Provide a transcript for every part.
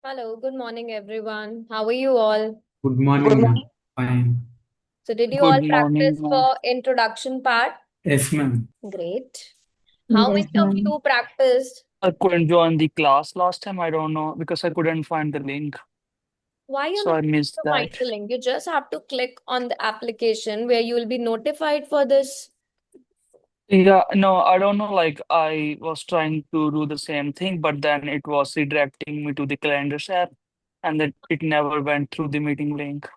Hello, good morning, everyone. How are you all? Good Good morning, morning. ma'am. Fine. So, did you all Good morning, practice ma'am. for introduction part? Yes, ma'am. Great. How Yes, many of ma'am. you practiced? I couldn't join the class last time. I don't know because I couldn't find the link. Why you're So not I able missed to find that. the link? You just have to click on the application where you will be notified for this. Yeah, no, I don't know. Like I was trying to do the same thing, but then it was redirecting me to the calendars app and that it never went through the meeting link.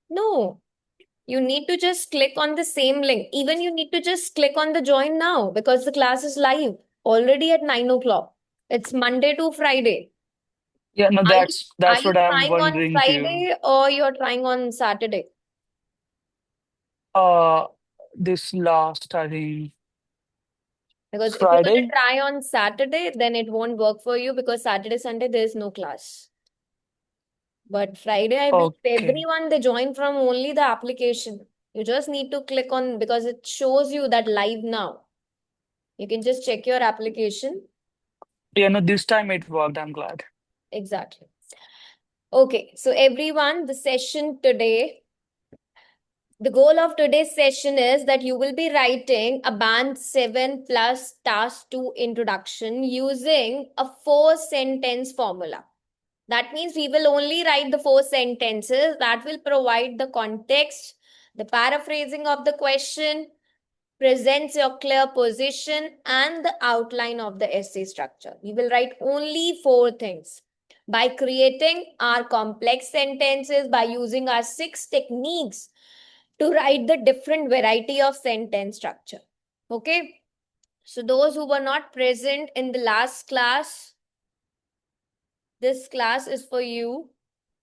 No, you need to just click on the same link. Even you need to just click on the join now because the class is live already at 9 o'clock. It's Monday to Friday. Yeah, no, Are you, are that's you what I'm trying on wondering too. Friday or you're trying on Saturday? Uh, this last, I think, Because if you're going to Friday. try on Saturday, then it won't work for you because Saturday, Sunday, there is no class. But Friday, I believe Okay. everyone they join from only the application. You just need to click on because it shows you that live now. You can just check your application. Yeah, no, this time it worked. I'm glad. Exactly. Okay, so everyone, the session today, the goal of today's session is that you will be writing a band 7 plus task 2 introduction using a 4 sentence formula. That means we will only write the 4 sentences that will provide the context, the paraphrasing of the question, presents your clear position, and the outline of the essay structure. We will write only 4 things. By creating our complex sentences, by using our 6 techniques to write the different variety of sentence structure. Okay. So those who were not present in the last class, this class is for you.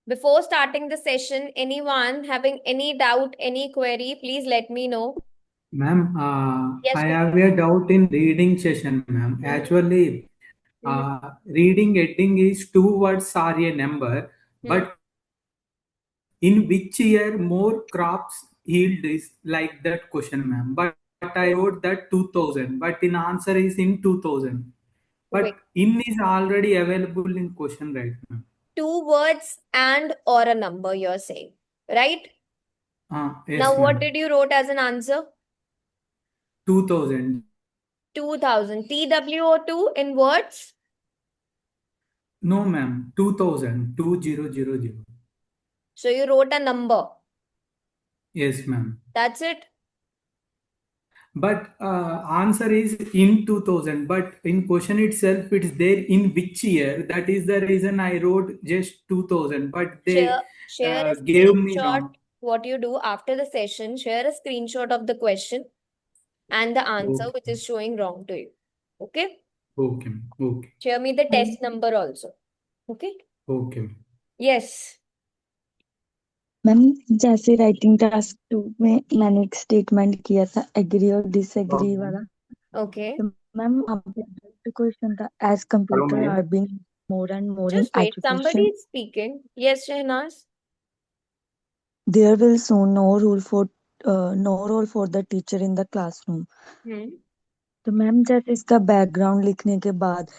Before starting the session, anyone having any doubt, any query, please let me know. Ma'am, Yes, I please. have a doubt in reading session, ma'am. Mhm, Actually, mhm, reading heading is two words or a number, mhm. but in which year more crops yield is like that question, ma'am. But I wrote that 2000, but in answer is in 2000. But Wait. in is already available in question, right, ma'am? 2 words and or a number you're saying, right? Now, Yes, what ma'am. did you wrote as an answer? 2000. 2000. TWO2 in words. No, ma'am. 2000. 2000. So you wrote a number. Yes, ma'am. That's it. But answer is in 2000. But in question itself, it's there in which year. That is the reason I wrote just 2000. But they Share a gave me screenshot. wrong. What you do after the session, share a screenshot of the question and the answer which Okay. is showing wrong to you. Okay? Okay. Okay. Share me the test number also. Okay? Okay. Yes. Ma'am जैसे writing task 2 में मैंने एक statement किया था agree और disagree वाला Okay. तो ma'am वहाँ पे क्वेश्चन था as Hello, computer are madam. Being more and more in Just wait. Somebody education is speaking. Yes, Shehnaz. there will soon no role for the teacher in the classroom Hmm. तो ma'am जैसे इसका background लिखने के बाद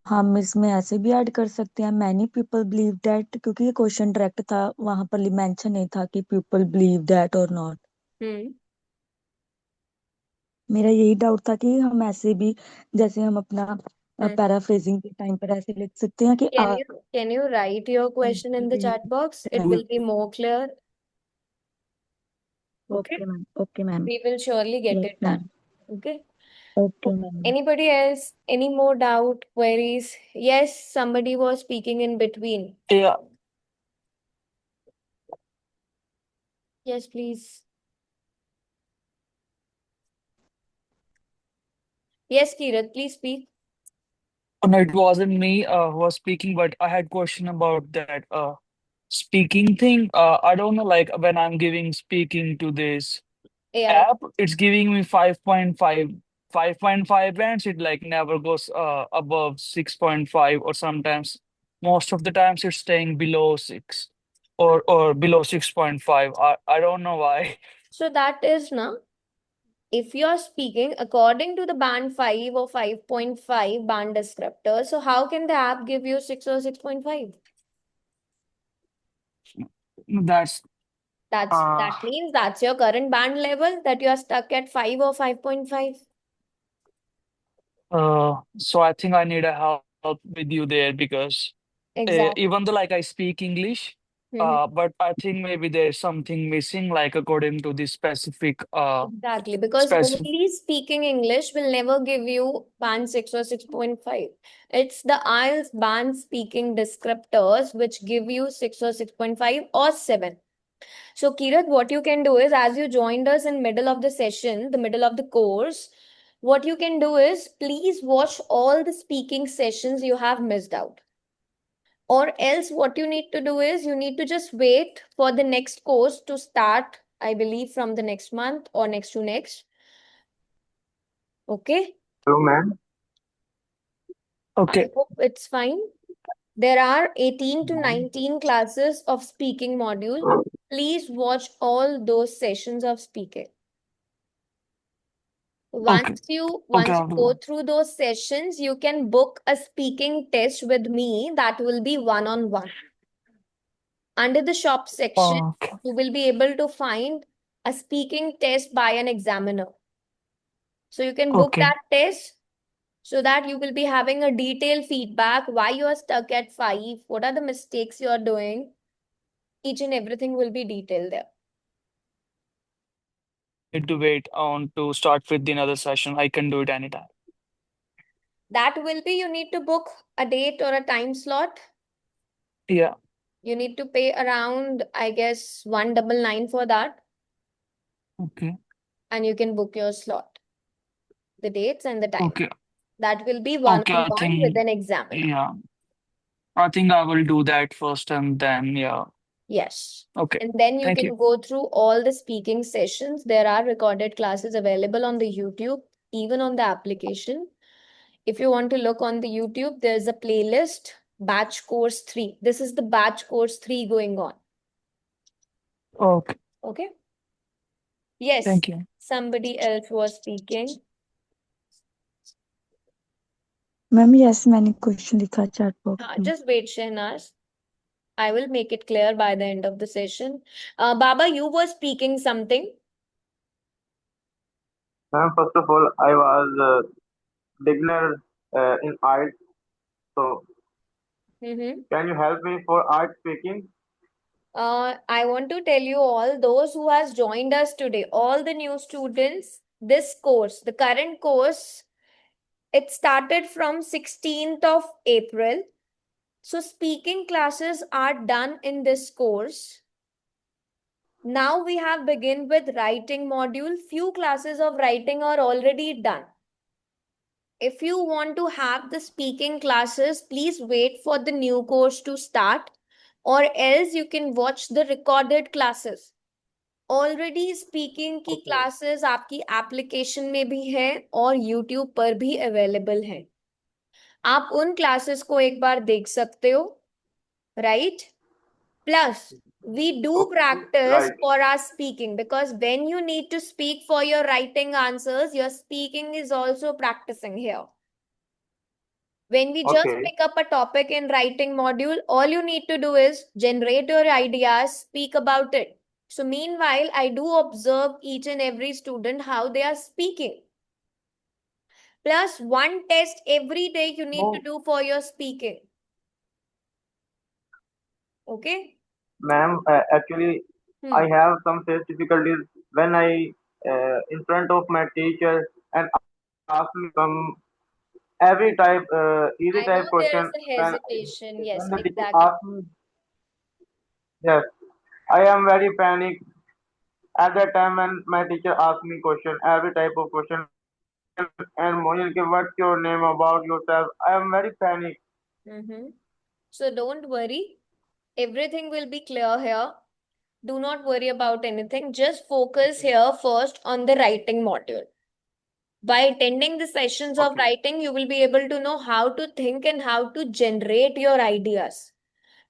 हम इसमें ऐसे भी ऐड कर सकते हैं मैनी पीपल बिलीव दैट क्योंकि ये क्वेश्चन डायरेक्ट था वहां पर मेंशन नहीं था कि पीपल बिलीव दैट और नॉट Hmm. मेरा यही डाउट था कि हम ऐसे भी जैसे हम अपना Hmm. पैराफ्रेजिंग के टाइम पर ऐसे लिख सकते हैं कि Can you write your question in the chat box? It will be more clear. Okay. Okay ma'am We will surely get yes it done. Ma'am Okay. Okay ma'am Anybody else? Any more doubt, queries? Yes, somebody was speaking in between. Yeah, Yes, please. Yes, Kirat, please speak. no, it wasn't me who was speaking, but I had question about that speaking thing. I don't know, like when I'm giving speaking to this AI. app, it's giving me 5.5, 5.5 bands. It like never goes above 6.5, or sometimes most of the times it's staying below 6 or below 6.5. I don't know why. So that is now. if you're speaking according to the band 5 or 5.5 band descriptor, so how can the app give you 6 or 6.5? That's That means that's your current band level, that you are stuck at 5 or 5.5. so I think I need a help with you there because Exactly. even though like I speak English, but I think maybe there's something missing, like according to this Exactly, because specific. only speaking English will never give you band 6 or 6.5. It's the IELTS band speaking descriptors which give you 6 or 6.5 or 7. So, Kirat, what you can do is, as you joined us in middle of the session, the middle of the course, what you can do is, please watch all the speaking sessions you have missed out. Or else what you need to do is, you need to just wait for the next course to start, I believe, from the next month or next to next. Okay? Hello, ma'am. I Okay. hope it's fine. There are 18 to 19 classes of speaking module. Please watch all those sessions of speaking. Okay. Once I'll you do go that. through those sessions, you can book a speaking test with me that will be one-on-one. Under the shop section, Okay. you will be able to find a speaking test by an examiner. So you can book Okay. that test so that you will be having a detailed feedback why you are stuck at 5, what are the mistakes you are doing. Each and everything will be detailed there. Need to wait on to start with another session. I can do it anytime. That will be, you need to book a date or a time slot. Yeah. You need to pay around, I guess, 199 for that, Okay. and you can book your slot, the dates and the time. Okay. That will be Okay. I one-on-one with think, an examiner. yeah, I think I will do that first and then, yeah. Yes. Okay. And then you Thank can you. go through all the speaking sessions. There are recorded classes available on the YouTube, even on the application. If you want to look on the YouTube, there's a playlist, Batch Course 3. This is the Batch Course 3 going on. Okay. Okay? Yes, Thank you. somebody else was speaking. Ma'am yes मैंने question लिखा chat box में Just wait, Shehnaz. I will make it clear by the end of the session. Baba, you were speaking something. Ma'am, first of all, I was beginner in art, so can you help me for art speaking? I want to tell you all those who has joined us today, all the new students, this course, the current course, it started from 16th of April. So speaking classes are done in this course. Now we have begun with writing module. Few classes of writing are already done. If you want to have the speaking classes, please wait for the new course to start, or else you can watch the recorded classes. Already speaking की Okay. Classes आपकी application में भी है और YouTube पर भी available है. आप उन क्लासेस को एक बार देख सकते हो, right? Plus we do Okay, practice right. for our speaking, because when you need to speak for your writing answers, your speaking is also practicing here. When we just Okay. pick up a topic in writing module, all you need to do is generate your ideas, speak about it. So meanwhile, I do observe each and every student how they are speaking. Plus one test every day you need to do for your speaking. Okay? Ma'am, actually, I have some face difficulties when I in front of my teacher and ask me some every type easy I know type there is question a hesitation. Yes, when the teacher exactly. asks me. Yes, I am very panic at that time when my teacher asks me question, every type of question, and Mohil, what's your name about yourself? I am very panic. So don't worry. Everything will be clear here. Do not worry about anything. Just focus here first on the writing module. By attending the sessions of Okay. writing, you will be able to know how to think and how to generate your ideas.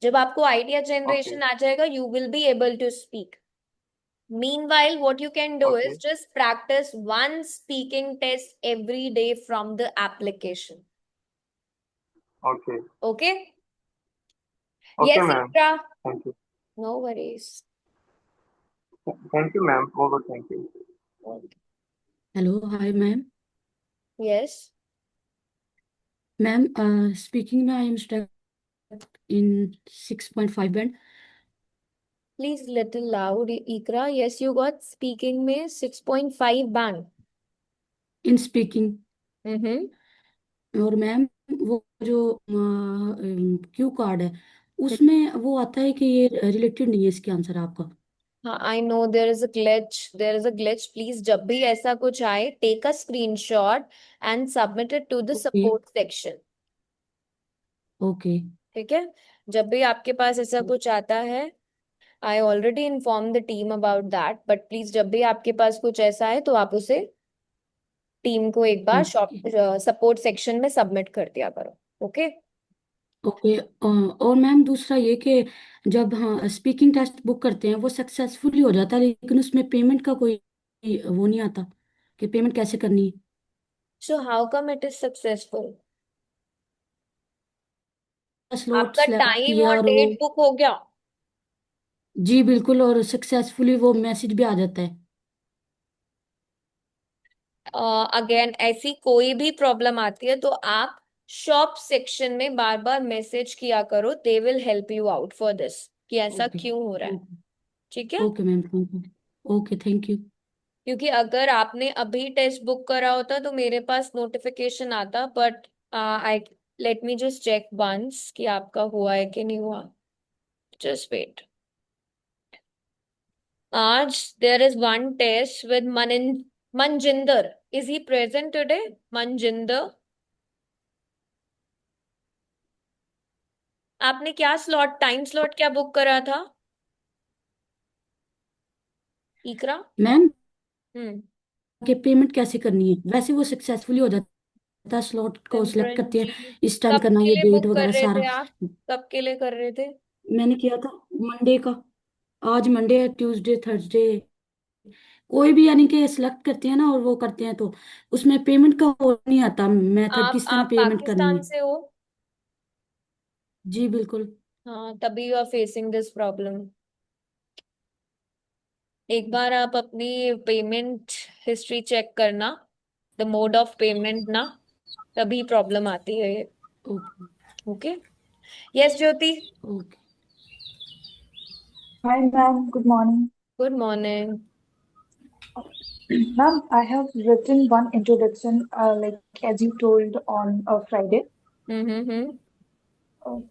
जब आपको idea generation आ जाएगा, you will be able to speak. Meanwhile, what you can do Okay. is just practice one speaking test every day from the application. Okay. Okay? Okay, Yes, ma'am. Ikra. Thank you. No worries. Thank you, ma'am. Over. Thank you. Okay. Hello, hi ma'am. Yes. Ma'am, speaking में I am stuck in 6.5 band. Please little loud, Ikra. Yes, you got speaking में 6.5 band. In speaking. Mm-hmm. और ma'am वो जो Q card है उसमें वो आता है कि ये रिलेटेड नहीं है इसके आंसर आपका। हाँ, I know there is a glitch. There is a glitch. Please, जब भी ऐसा कुछ आए, take a screenshot and submit it to the okay support section. Okay ठीक है? जब भी आपके पास ऐसा कुछ आता है, I already informed the team about that. But please, जब भी आपके पास कुछ ऐसा है, तो आप उसे टीम को एक बार सपोर्ट सेक्शन में सबमिट कर दिया करो. ओके? ओके और मैम दूसरा ये कि जब हाँ स्पीकिंग टेस्ट बुक करते हैं वो सक्सेसफुली हो जाता है लेकिन उसमें पेमेंट का कोई वो नहीं आता कि पेमेंट कैसे करनी है। So how come it is successful? Slot आपका सेलेक्ट टाइम किया और और वो डेट बुक हो गया? जी बिल्कुल और सक्सेसफुली वो मैसेज भी आ जाता है। अगेन ऐसी कोई भी प्रॉब्लम आती है तो आप शॉप सेक्शन में बार बार मैसेज किया करो. They will help you out for this कि ऐसा ओके क्यों हो रहा है. ठीक है? Okay ma'am thank you. Okay thank you. क्योंकि अगर आपने अभी टेस्ट बुक करा होता तो मेरे पास नोटिफिकेशन आता. But I let me just check once कि आपका हुआ है कि नहीं हुआ. Just wait. आज there is one test with Manjinder. Is he present today? Manjinder. आपने क्या स्लॉट टाइम स्लॉट क्या बुक करा था? इकरा. Ma'am hmm. कि पेमेंट कैसे करनी है वैसे वो सक्सेसफुली हो जाता है स्लॉट को सिलेक्ट सिमरन करते जी, हैं इस टाइम कब करना के ये लिए डेट बुक कर वगैरह रहे सारा थे आप? कब के लिए कर रहे थे? मैंने किया था मंडे का। आज मंडे है ट्यूसडे थर्सडे कोई भी यानी कि सिलेक्ट करते हैं ना और वो करते हैं तो उसमें पेमेंट का वो नहीं आता मेथड किस तरह आप पेमेंट करनी पाकिस्तान है। से हो? जी बिल्कुल। हाँ, तभी you are facing this problem. एक बार आप अपनी पेमेंट हिस्ट्री चेक करना, द मोड ऑफ पेमेंट ना, तभी प्रॉब्लम आती है ये. Okay okay? Yes Jyoti. Okay Hi, ma'am. Good morning. Good morning. Ma'am, I have written one introduction, like as you told on Friday. Hmm.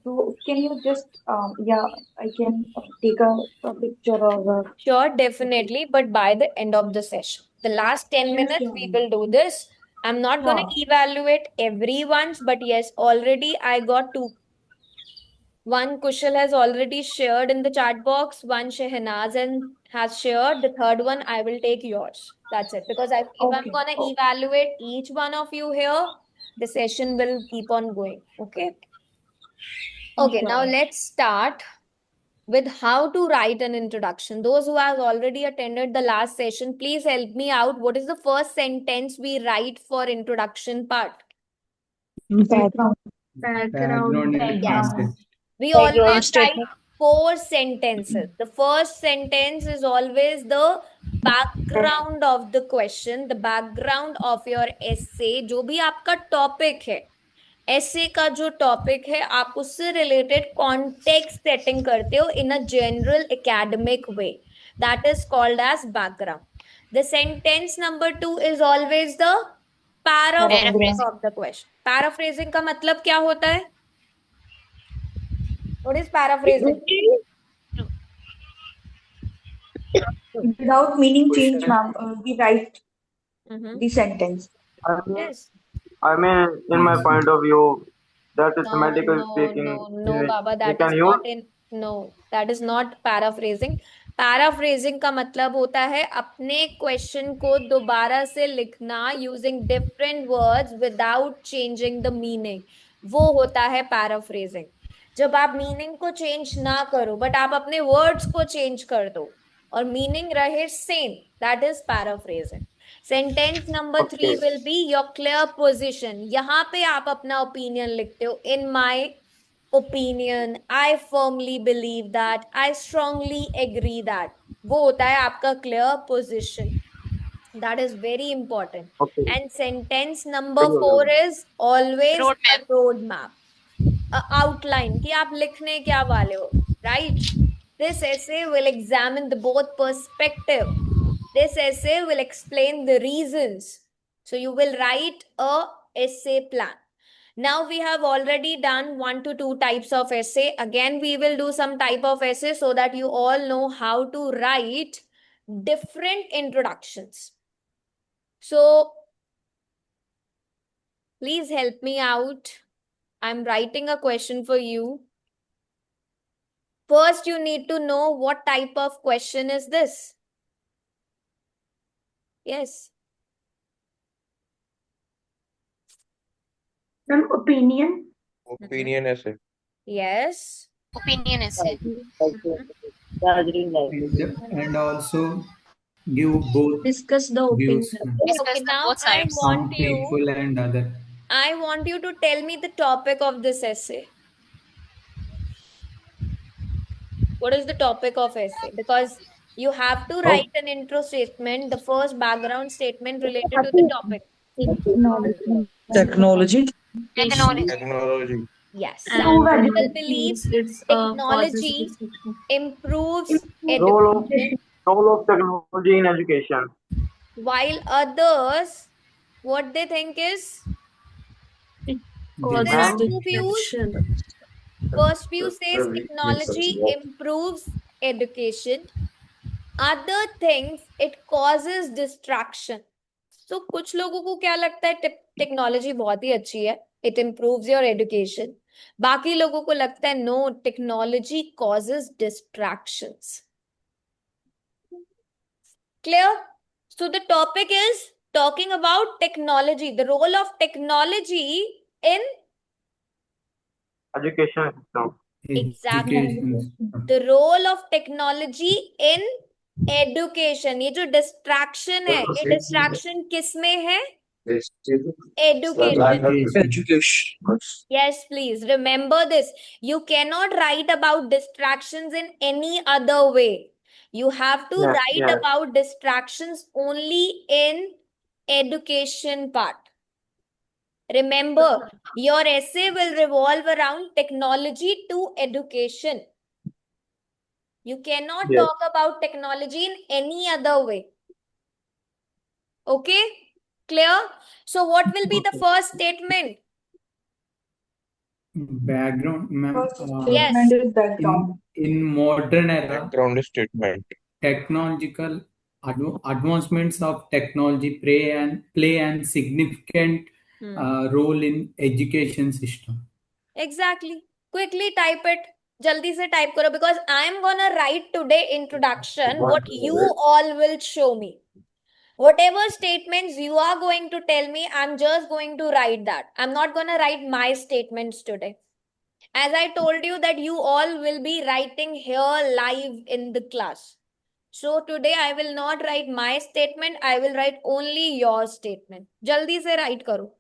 So can you just, yeah, I can take a picture of. Sure, definitely, but by the end of the session. The last 10 Sure, minutes sure. we will do this. I'm not gonna Sure. evaluate everyone's, but yes, already I got two. One Kushal has already shared in the chat box. One Shehnaz and has shared. The third one I will take yours. That's it. Because if I'm Okay. gonna Oh, evaluate each one of you here, the session will keep on going. Okay. Okay. sure, Now ma'am. let's start with how to write an introduction. Those who have already attended the last session, please help me out. What is the first sentence we write for introduction part? Background. Background and Yes. context. We always write four sentences. The first sentence is always the background of the question, the background of your essay. जो भी आपका topic है, ऐसे का जो topic है, आप उससे रिलेटेड कॉन्टेक्स्ट सेटिंग करते हो in a general academic way. That is called as background. The sentence number 2 is always the paraphrasing of the question. Paraphrasing का मतलब क्या होता है? What is paraphrasing? Without meaning change, ma'am, we write Mm-hmm. the sentence. I mean, Yes. in my point of view, that is semantically No, speaking, no, Baba, we that can is use. not in. No, that is not paraphrasing. Paraphrasing का मतलब होता है अपने question को दोबारा से लिखना using different words without changing the meaning. वो होता है पैराफ्रेजिंग. जब आप मीनिंग को चेंज ना करो बट आप अपने वर्ड्स को चेंज कर दो, और मीनिंग रहे same, that is paraphrasing. Sentence number 3 Okay. Will be your clear position. यहाँ पे आप अपना ओपिनियन लिखते हो. In my opinion, I firmly believe that, I strongly agree that. वो होता है आपका clear position. That is very important. Okay. And sentence number सही हो 4 गया. is always a Roadmap. roadmap, a outline कि आप लिखने क्या वाले हो, right? This essay will examine the both perspective. This essay will explain the reasons. So you will write a essay plan. Now we have already done 1 to 2 types of essay. Again, we will do some type of essay so that you all know how to write different introductions. So please help me out. I'm writing a question for you. First, you need to know what type of question is this. Yes. Ma'am, opinion. Opinion essay. Yes. Opinion essay. And also give both Discuss the views. opinion. Discuss Okay, the now both I sides. Some want you, people and other. I want you to tell me the topic of this essay. What is the topic of essay? Because you have to write an intro statement, the first background statement related to the topic. Technology. Technology. Technology. Yes. And Some Prove people education believe it's causes technology restriction. improves Role of education, technology in education. while others, what they think is, so there are Ma'am, two views. First view says technology improves education. Other thinks it causes distraction. So कुछ लोगों को क्या लगता है technology बहुत ही अच्छी है, it improves your education. बाकी लोगों को लगता है no, technology causes distractions. Clear? So the topic is talking about technology, the role of technology in education system. exactly Education. the role of technology in education. ये जो distraction है, ये distraction किस में है? Education. Education. Yes, please remember this. You cannot write about distractions in any other way. You have to Yes, write yes. about distractions only in education part. Remember, your essay will revolve around technology to education. You cannot Yes. talk about technology in any other way. Okay? Clear? So what will be the Okay. first statement? Background, ma'am. First Yes. statement is background. In modern era, Background statement. technological advancements of technology play an significant role in education system. Exactly. Quickly type it. Jaldi se type karo because I am gonna write today introduction what you all will show me. Whatever statements you are going to tell me, I'm just going to write that. I'm not gonna write my statements today. As I told you that you all will be writing here live in the class. So today I will not write my statement. I will write only your statement. Jaldi se write karo.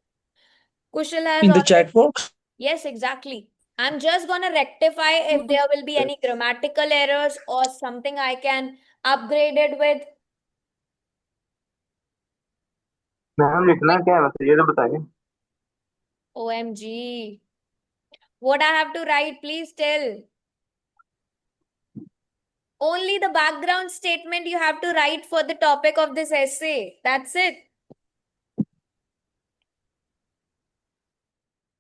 Kushal has In the already. chat box. Yes, exactly. I'm just gonna rectify if there will be any grammatical errors or something I can upgrade it with. Ma'am लिखना क्या है वैसे ये तो बताइए. OMG. What I have to write, please tell. Only the background statement you have to write for the topic of this essay. That's it.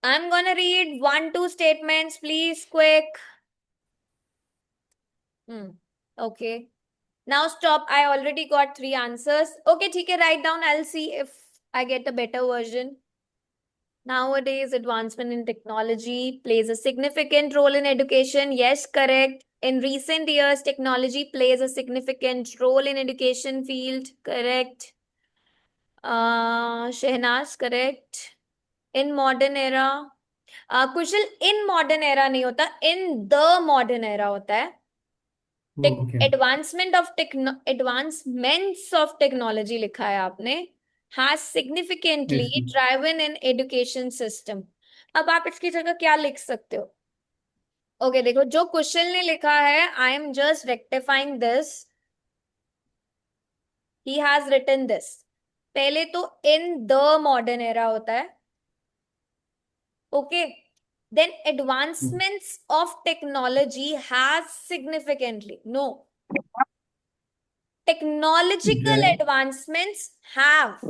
I'm gonna read 1, 2 statements, please, quick. Okay. Now stop. I already got 3 answers. Okay, ठीक है, write down. I'll see if I get a better version. Nowadays, advancement in technology plays a significant role in education. Yes, correct. In recent years, technology plays a significant role in education field. Correct. Shehnaz, correct. In modern era. Kushal, in modern era नहीं होता, in the modern era होता है. Okay. Advancements of technology लिखा है आपने, has significantly Yes, ma'am. Driven in education system. अब आप इसकी जगह क्या लिख सकते हो? ओके देखो, जो कुशल ने लिखा है, I am just rectifying this, he has written this. पहले तो इन द मॉडर्न एरा होता है, okay, then advancements of technology has significantly, no, technological Dri- advancements have,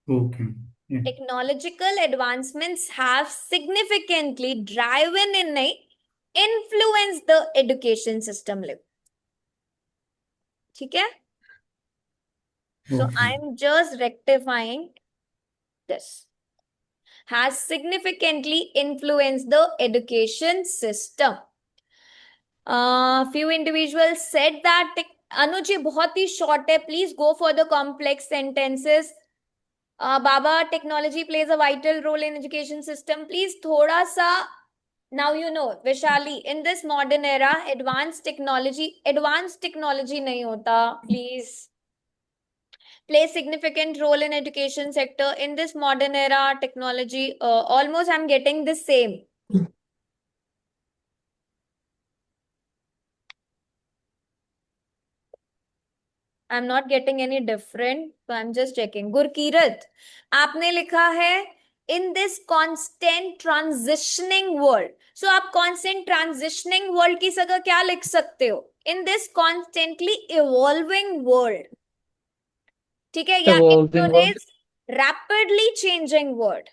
Okay. Yeah. technological advancements have significantly driven in influence the education system level, ठीक है? So Okay. I'm just rectifying this, has significantly influenced the education system. Few individuals said that Anuj ये बहुत ही short है, please go for the complex sentences. बाबा, technology plays a vital role in education system, please थोड़ा सा। Now you know Vaishali, in this modern era advance technology नहीं होता, please play significant role in education sector in this modern era technology, almost I'm getting the same. I'm not getting any different, so I'm just checking. Gurkirat, आपने लिखा है in this constant transitioning world. So आप constant transitioning world की जगह क्या लिख सकते हो? In this constantly evolving world, ठीक है? या in Evolving world. today's rapidly changing world,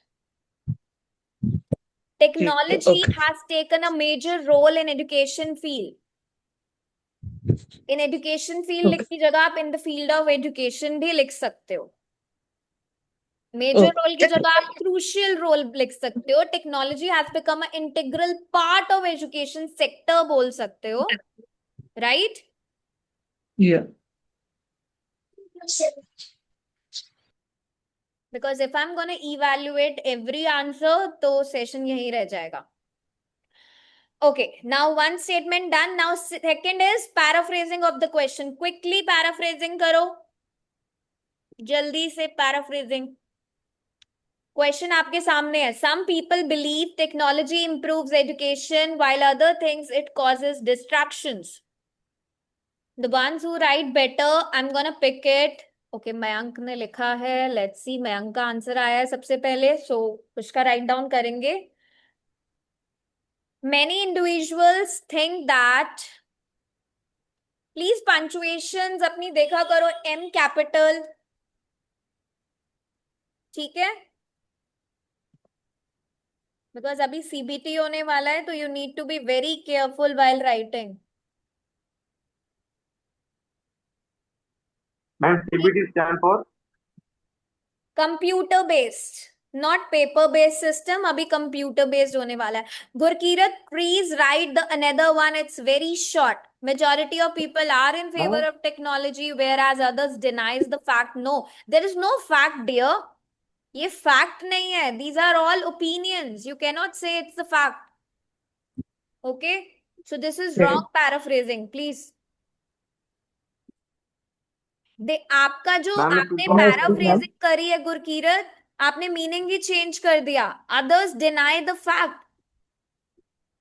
technology Okay. has taken a major role in education field. In education field Okay. लिखने की जगह आप in the field of education भी लिख सकते हो। मेजर रोल की जगह आप क्रूशियल रोल लिख सकते हो। Technology has become a integral part of education sector बोल सकते हो, right? Yeah. Because if I am gonna evaluate every answer तो सेशन यहीं रह जाएगा। Okay, now one statement done. Now second is paraphrasing of the question. Quickly paraphrasing करो, जल्दी से paraphrasing। क्वेश्चन आपके सामने है। Some people believe technology improves education while other things it causes distractions. The ones who write better, I'm gonna pick it. Okay, Mayank ने लिखा है, let's see, Mayank का आंसर आया है सबसे पहले, so उसका राइट डाउन करेंगे। Many individuals think that, please punctuations अपनी देखा करो, M कैपिटल, ठीक है? बिकॉज अभी सीबीटी होने वाला है, तो you need to be very careful while writing. Ma'am CBT stand for computer based, not paper based system, अभी कंप्यूटर बेस्ड होने वाला है। Gurkirat, please write the another one, it's very short. Majority of people are in favor of technology, whereas others denies the fact. No, there is no fact, dear. ये fact नहीं है. These are all opinions. You cannot say it's the fact. Okay? So this is wrong paraphrasing. Please. आपका जो ma'am आपने paraphrasing करी है गुरकीरत, आपने meaning ही change कर दिया। Others deny the fact,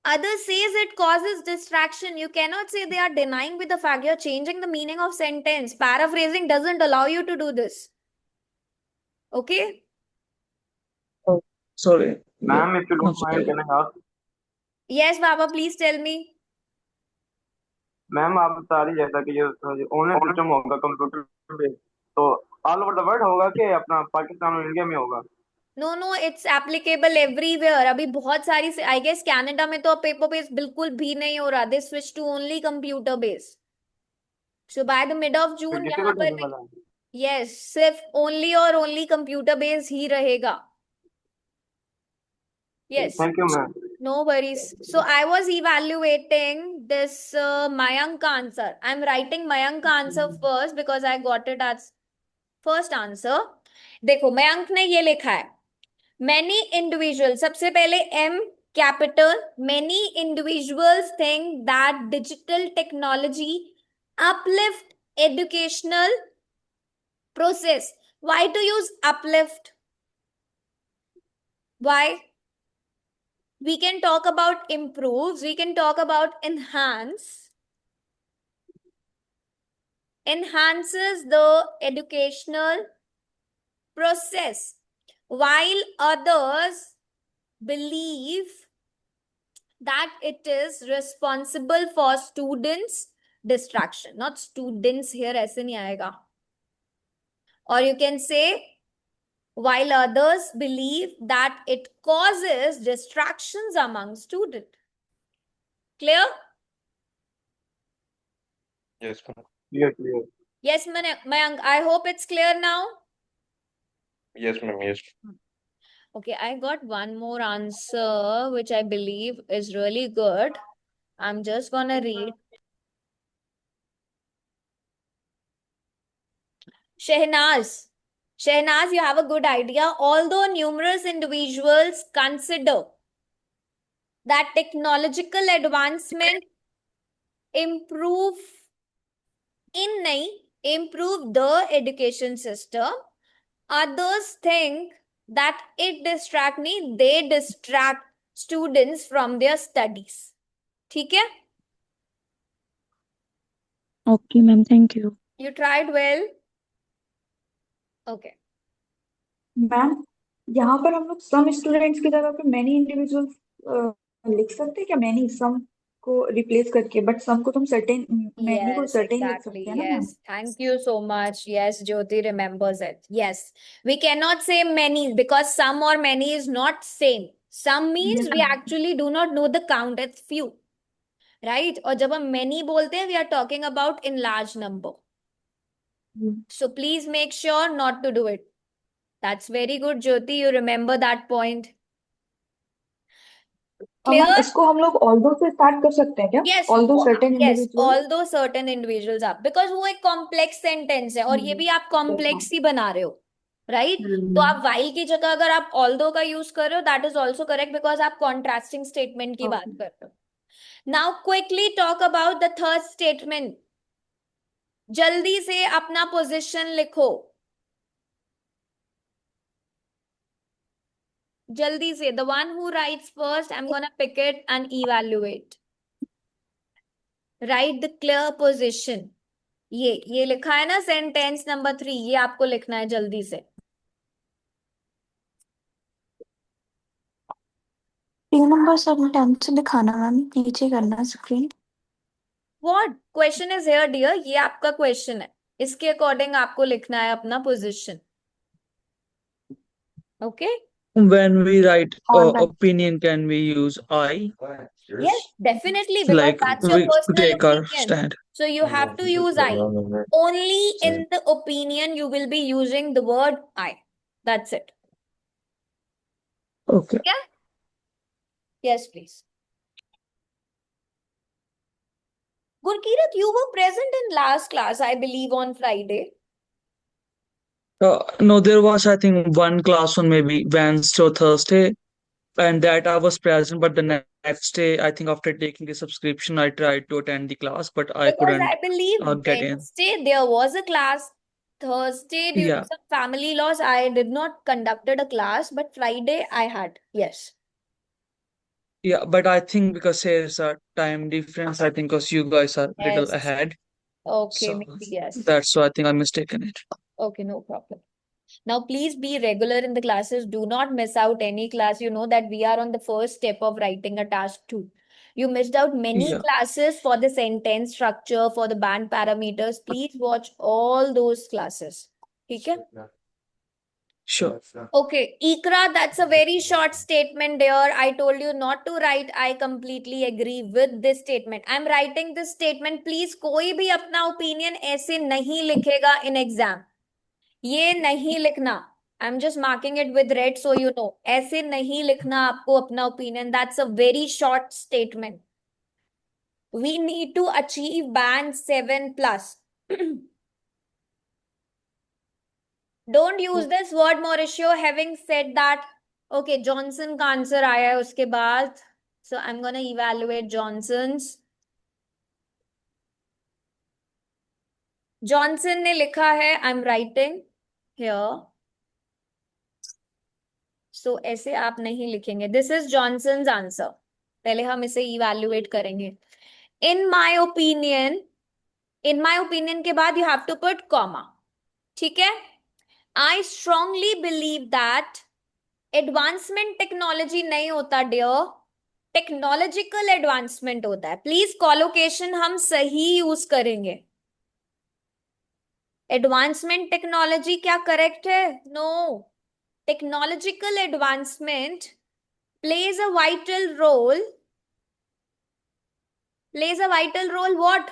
others says it causes distraction. You cannot say they are denying with the fact. You're changing the meaning of sentence. Paraphrasing doesn't allow you to do this. Okay? Oh, sorry. Ma'am if you don't mind can I ask? Yes, Baba, please tell me. Ma'am आप बता रही जैसा कि ये online system होगा computer based, तो all over the world होगा कि अपना पाकिस्तान और इंडिया में होगा? No, no, it's applicable everywhere. अभी बहुत सारी, I guess कनाडा में तो पेपर बेस्ड बिल्कुल भी नहीं हो रहा. They switch to only computer based. So by the mid of June यहाँ पर भी, yes, सिर्फ only और only computer based ही रहेगा. Yes. Thank you, ma'am. No worries. So I was evaluating this Mayank answer. I'm writing Mayank answer first because I got it as first answer. देखो मयंक ने ये लिखा है, many individuals, सबसे पहले M capital. Many individuals think that digital technology uplift educational process. Why to use uplift? Why? We can talk about improves, we can talk about enhance. Enhances the educational process, while others believe that it is responsible for students distraction. Not students here, ऐसे नहीं आएगा. Or you can say, while others believe that it causes distractions among students. Clear? Yes, ma'am. Clear, clear. Yes, Mayank, I hope it's clear now. Yes, ma'am. Yes. Okay, I got one more answer, which I believe is really good. I'm just gonna read. Shehnaz, you have a good idea. Although numerous individuals consider that technological advancement improve the education system, others think that they distract students from their studies. ठीक है? Okay, ma'am. Thank you. You tried well. Okay. Ma'am यहाँ पर हम लोग some students की जगह पे many individuals लिख सकते हैं क्या? मेनी सम को रिप्लेस करके, बट सम को तुम सर्टेन, मेनी को Yes, सर्टेन लिख exactly. सकते हैं ना ma'am? Yes. Thank you so much. Yes, Jyoti remembers it. Yes. We cannot say many because some or many is not same. Some means Yes, we ma'am. actually do not know the count. It's few. Right? और जब हम many बोलते हैं, we are talking about in large number. So please make sure not to do it. That's very good, Jyoti. You remember that point. Ma'am Clear? इसको हम लोग although से start कर सकते हैं क्या? Yes, although certain yes, individual. although certain individuals are, because वो एक complex sentence है और ये भी आप complex ही बना रहे हो, right? तो आप while की जगह अगर आप although का use कर रहे हो, that is also correct because आप contrasting statement की बात कर रहे हो. Now quickly talk about the third statement. जल्दी से अपना position लिखो. जल्दी से, the one who writes first, I'm gonna pick it and evaluate. Write the clear position. ये लिखा है ना सेंटेंस नंबर 3, ये आपको लिखना है जल्दी से. 3 नंबर सेंटेंस से दिखाना मैम, नीचे करना screen. What question is here, dear? ये आपका क्वेश्चन है, इसके अकॉर्डिंग आपको लिखना है अपना position. Okay? When we write और ma'am opinion, can we use I? Yes, definitely, because Like that's your we personal take our opinion. stand. So you have to use I. Only in the opinion you will be using the word I. That's it. Okay. Yeah? Yes, please. Gurkirat, you were present in last class, I believe, on Friday. No, there was, I think, one class on maybe Wednesday or Thursday, and that I was present. But the next day, I think after taking the subscription, I tried to attend the class, but I Because couldn't I believe get in. Wednesday there was a class. Thursday, due to Yeah, some family loss, I did not conducted a class, but Friday I had. Yes. yeah, but I think because there's a time difference, I think because you guys are a little Yes. ahead, Okay, so maybe yes. that's why I think I'm mistaken it. Okay, no problem. Now, please be regular in the classes. Do not miss out any class. You know that we are on the first step of writing a task 2. You missed out many Yeah, classes for the sentence structure, for the band parameters. Please watch all those classes. Okay? sure. Okay, Ikra, that's a very short statement there. I told you not to write. I completely agree with this statement. I'm writing this statement. Please, कोई भी अपना opinion ऐसे नहीं लिखेगा in exam. ये नहीं लिखना. I'm just marking it with red so you know. ऐसे नहीं लिखना आपको अपना opinion. That's a very short statement. We need to achieve band 7 plus. Don't use this word, Mauricio. Having said that, okay, Johnson का answer आया है उसके बाद, so I am gonna evaluate Johnson's. Johnson ने लिखा है I am writing here, so ऐसे आप नहीं लिखेंगे, दिस इज जॉनसन्स आंसर। पहले हम इसे इवैल्यूएट करेंगे। In my opinion, in my opinion के बाद you have to put comma, ठीक है। I strongly believe that, advancement technology नहीं होता डियर, टेक्नोलॉजिकल एडवांसमेंट होता है। प्लीज कॉलोकेशन हम सही यूज करेंगे। एडवांसमेंट टेक्नोलॉजी क्या करेक्ट है? No, technological advancement plays a vital role, plays a vital role what?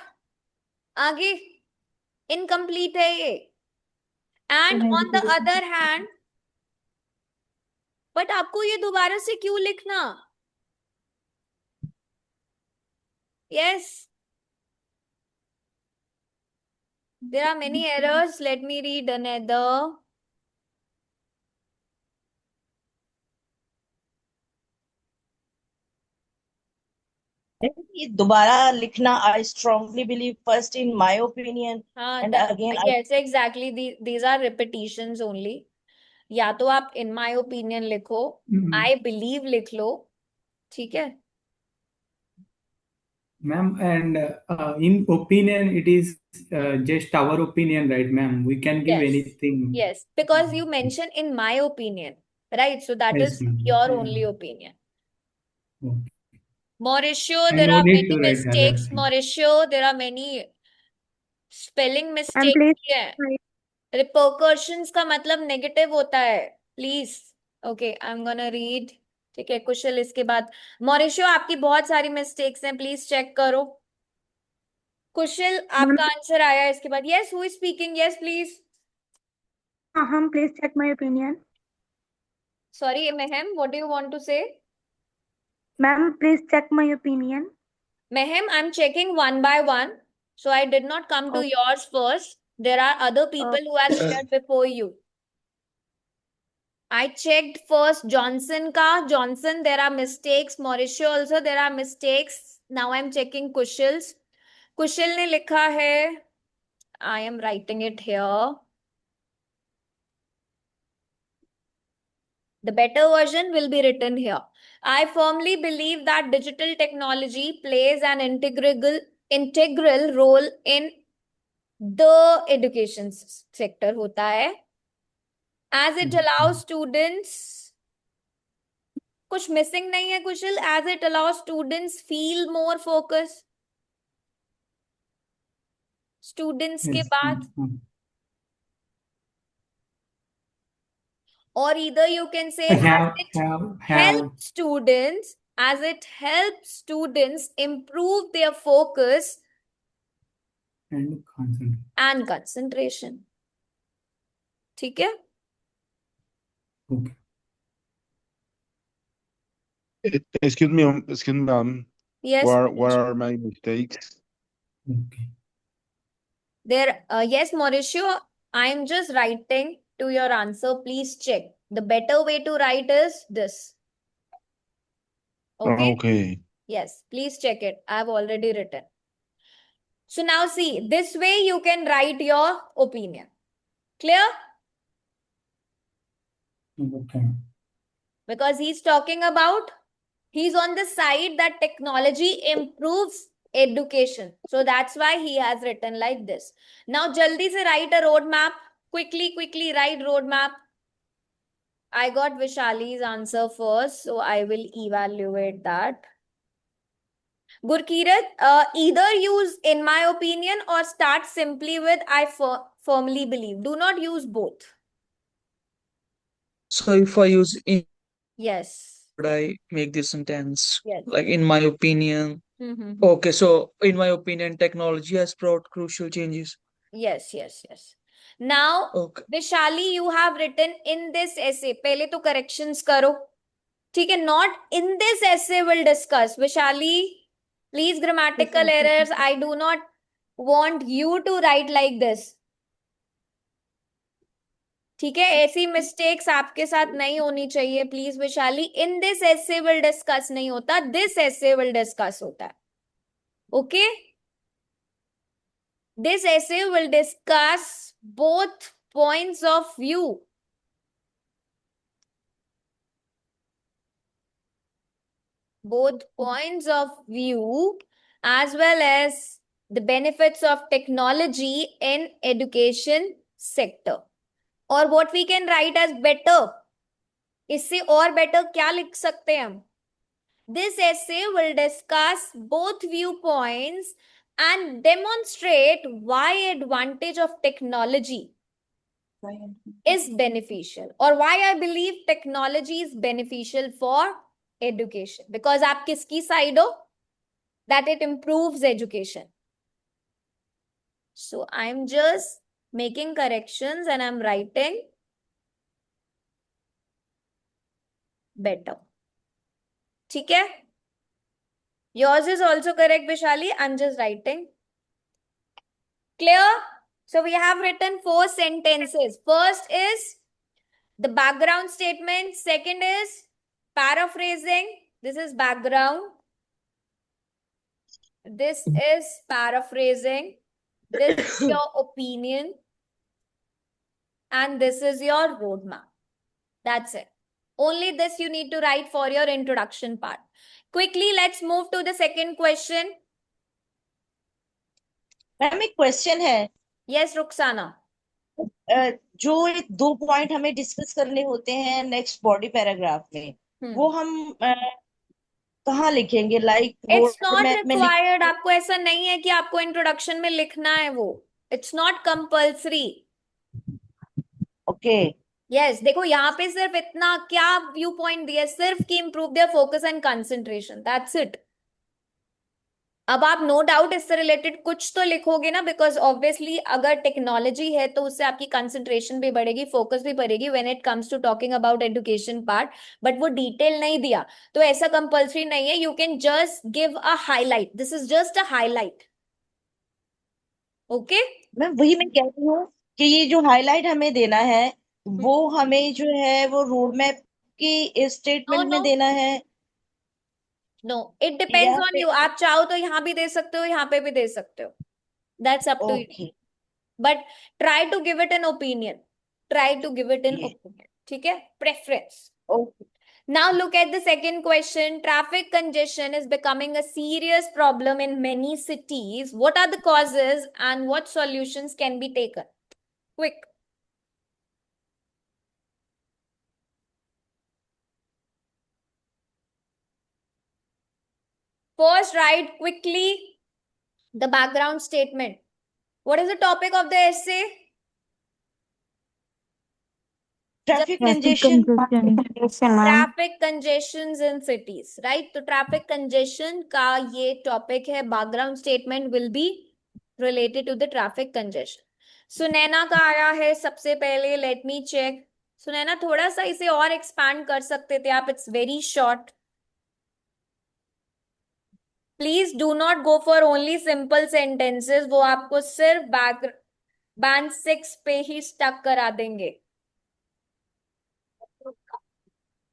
आगे इनकम्प्लीट है ये। And on the other hand, but आपको ये दोबारा से क्यों लिखना? Yes, there are many errors, let me read another. ये दोबारा लिखना, I strongly believe first in my opinion हाँ, and again I. yes exactly, these are repetitions only. या तो आप in my opinion लिखो, I believe लिख लो, ठीक है। Ma'am, and in opinion, it is just our opinion, right, ma'am? We can give Yes, anything. yes, because you mentioned in my opinion, right? So that Yes, is ma'am. your Yeah. only opinion. Okay. Mauricio, And there no are need many to write other mistakes. things. Mauricio, there are many spelling And mistakes please, here. Repercussions का मतलब negative होता है, please. Okay, I am gonna read, ठीक है। कुशल इसके बाद, मॉरिशियो आपकी बहुत सारी मिस्टेक्स हैं, प्लीज चेक करो। कुशल आपका आंसर आया है इसके बाद। Yes, who is speaking? Yes please. please check my opinion. Sorry ma'am, what do you want to say? Ma'am, please check my opinion. Mehem, I'm checking one by one. So I did not come to yours first. There are other people who have shared before you. I checked first Johnson ka. Johnson, there are mistakes. Mauricio also, there are mistakes. Now I'm checking Kushal's. Kushal ne likha hai. I am writing it here. The better version will be written here. I firmly believe that digital technology plays an integral role in the education sector होता है, as it allows students, कुछ missing नहीं है कुशल, as it allows students feel more focus. Students के बाद, or either you can say as it helps students, as it helps students improve their focus and concentration. ठीक है? Okay. Excuse me, Yes. what are my mistakes? Okay. There, yes, Mauricio, I am just writing to your answer. Please check. The better way to write is this. Okay? Okay. Yes, please check it. I have already written. So now see, this way you can write your opinion. Clear? Okay. Because he's talking about, he's on the side that technology improves education. So that's why he has written like this. Now, jaldi se write a roadmap. Quickly write roadmap. I got Vishali's answer first, so I will evaluate that. Gurkirat, either use in my opinion or start simply with I firmly believe. Do not use both. So if I use in, Yes. would I make this sentence? Yes. Like in my opinion. Okay, so in my opinion, technology has brought crucial changes. Yes. Now, Okay. Vishali, you have written in this essay. पहले तो corrections करो. ठीक है? Not in this essay we'll discuss. Vishali, please, grammatical errors. I do not want you to write like this. ठीक है, ऐसी mistakes आपके साथ नहीं होनी चाहिए please Vishali. In this essay will discuss नहीं होता, दिस एसे विल डिस्कस होता है. Okay, this essay will discuss both points of view. Both points of view as well as the benefits of technology in education sector. और what we can write as better, इससे और better क्या लिख सकते हैं हम? This essay will discuss both viewpoints and demonstrate why advantage of technology is beneficial or why I believe technology is beneficial for education. Because आप किसकी side हो? That it improves education. So I'm just making corrections and I'm writing better. ठीक है? Yours is also correct, Vishali. I'm just writing. Clear? So we have written 4 sentences. First is the background statement. Second is paraphrasing. This is background. This is paraphrasing. This is your opinion. And this is your roadmap. That's it. Only this you need to write for your introduction part. Quickly, let's move to the second question. Ma'am एक question है. Yes, Ruxana. जो 2 point हमें discuss करने होते हैं next body paragraph में, वो हम कहाँ लिखेंगे? Like It's road not map में required. आपको ऐसा नहीं है कि आपको इंट्रोडक्शन में लिखना है वो. It's not compulsory. Okay. Yes, देखो यहाँ पे सिर्फ इतना क्या व्यू पॉइंट दिया, सिर्फ कि improve their focus and concentration. That's it. अब आप नो डाउट इससे रिलेटेड कुछ तो लिखोगे ना, बिकॉज ऑब्वियसली अगर टेक्नोलॉजी है तो उससे आपकी कंसंट्रेशन भी बढ़ेगी, फोकस भी बढ़ेगी when it comes to talking about education part. But वो डिटेल नहीं दिया तो ऐसा कंपल्सरी नहीं है. You can just give a highlight. This is just a highlight. Okay मैं वही मैं कह रही हूँ कि ये जो हाईलाइट हमें देना है वो हमें जो है वो रोड मैप की स्टेटमेंट में देना है. नो, इट डिपेंड्स या ऑन यू. आप चाहो तो यहाँ भी दे सकते हो, यहाँ पे भी दे सकते हो. That's up to you. But try to give it an opinion. Try to give it an opinion. ठीक है, preference. Now look at the second question. Traffic congestion is becoming a serious problem in many cities. What are the causes and what solutions can be taken? Quick. First, write quickly the background statement. What is the topic of the essay? Traffic congestion. Traffic congestions in cities, right? तो traffic congestion का ये topic है. Background statement will be related to the traffic congestion. Sunaina का आया है सबसे पहले. Let me check. Sunaina थोड़ा सा इसे और expand कर सकते थे आप. It's very short. Please do not go for only simple sentences. वो आपको सिर्फ band 6 पे ही stuck करा देंगे.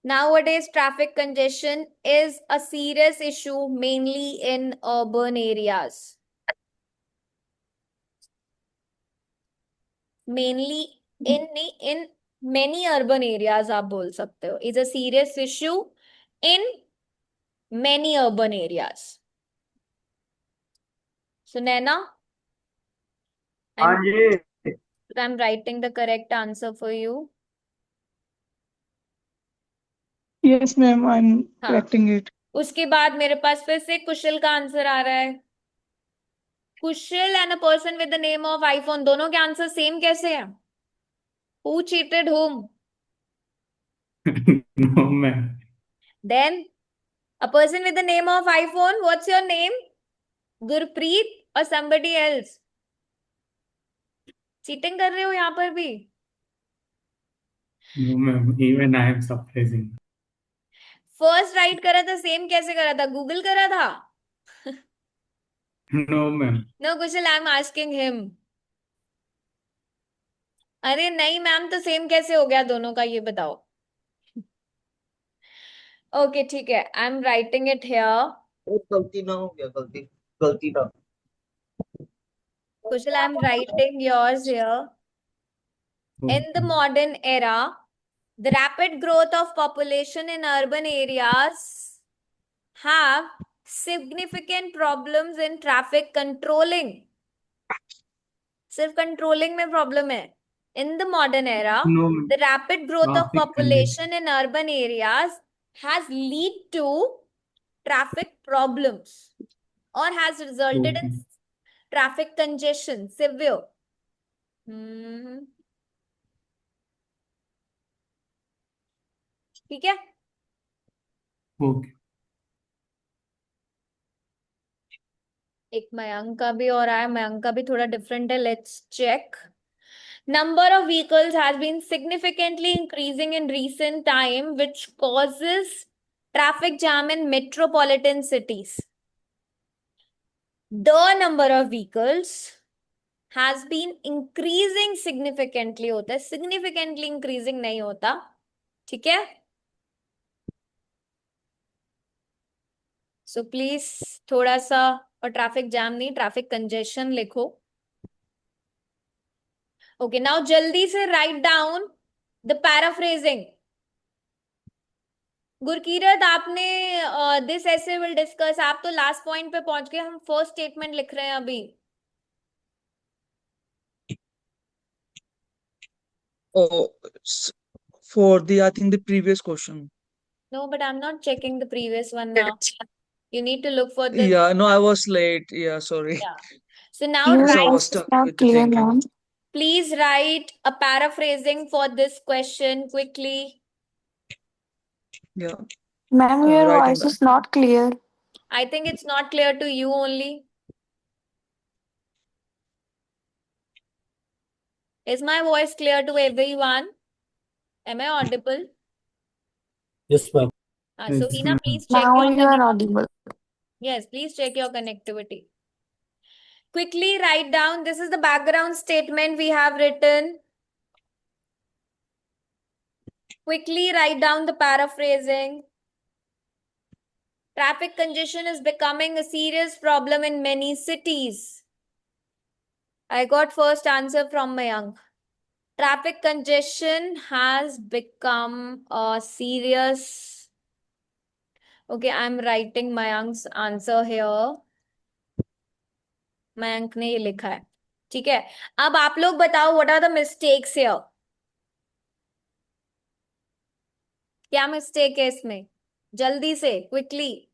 Nowadays, traffic congestion is a serious issue, mainly in urban areas. Mainly in many urban areas, आप बोल सकते हो. Is a serious issue in many urban areas. So, Naina, I'm writing the correct answer for you. Yes, ma'am, I'm correcting it. उसके बाद मेरे पास फिर से कुशल का आंसर आ रहा है. Kushal and a person with the name of iPhone, दोनों के आंसर सेम कैसे हैं? Who cheated whom? No, ma'am. Then a person with the name of iPhone, what's your name? Gurpreet or somebody else? Cheating कर रहे हो यहाँ पर भी? No, ma'am. Even I am surprising. First write करा था, same कैसे करा था? Google करा था? No, ma'am. No, Kushal, I'm asking him. अरे नहीं मैम, तो सेम कैसे हो गया दोनों का, ये बताओ। ओके ठीक है, I am writing it here. गलती ना हो गया, गलती ना। Kushal, I'm writing yours here. In the modern era, the rapid growth of population in urban areas have significant problems in traffic controlling. सिर्फ controlling में problem है. In the modern era, No, the rapid growth of traffic population in urban areas has led to traffic problems or has resulted in traffic congestion, severe. ठीक है. Okay. एक मयंक का भी और आया, मयंक का भी थोड़ा डिफरेंट है. Let's check. Number of vehicles has been significantly increasing in recent time, which causes traffic jam in metropolitan cities. The number of vehicles has been increasing significantly होता है, significantly increasing नहीं होता. ठीक है. So please थोड़ा सा, और traffic jam नहीं, ट्रैफिक कंजेशन लिखो. Okay, now जल्दी से write down the paraphrasing. Gurkirat, आपने दिस ऐसे विल डिस्कस, आप तो लास्ट पॉइंट पे पहुंच गए, हम फर्स्ट स्टेटमेंट लिख रहे हैं अभी. Oh, for the, I think the previous question. No, but I'm not checking the previous one now. You need to look for the. Yeah, no, I was late. Yeah, sorry. Yeah. So now Your So I write, was voice is stuck not with the clear, thinking. ma'am. please write a paraphrasing for this question quickly. Yeah, Ma'am, your writing voice that. is not clear. I think it's not clear to you only. Is my voice clear to everyone? Am I audible? Yes, ma'am. So Yes, Hina, ma'am. please check Now your you are connectivity. audible. Yes, please check your connectivity. Quickly write down, this is the background statement we have written. Quickly write down the paraphrasing. Traffic congestion is becoming a serious problem in many cities. I got first answer from Mayank. Traffic congestion has become a serious. Okay, I'm writing Mayank's answer here. Mayank ने ये लिखा है. ठीक है. अब आप लोग बताओ, what are the mistakes here. क्या मिस्टेक है इसमें, जल्दी से, quickly.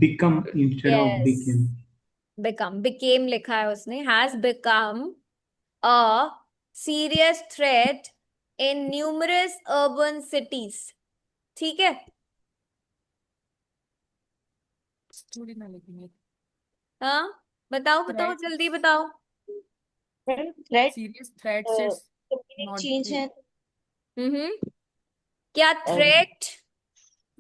Become instead of became. become, became लिखा है उसने. has become a serious threat in numerous urban cities. ठीक है. थोड़ी ना लिखेंगे. हाँ बताओ बताओ, जल्दी बताओ. Threat serious threats is not change है. क्या थ्रेट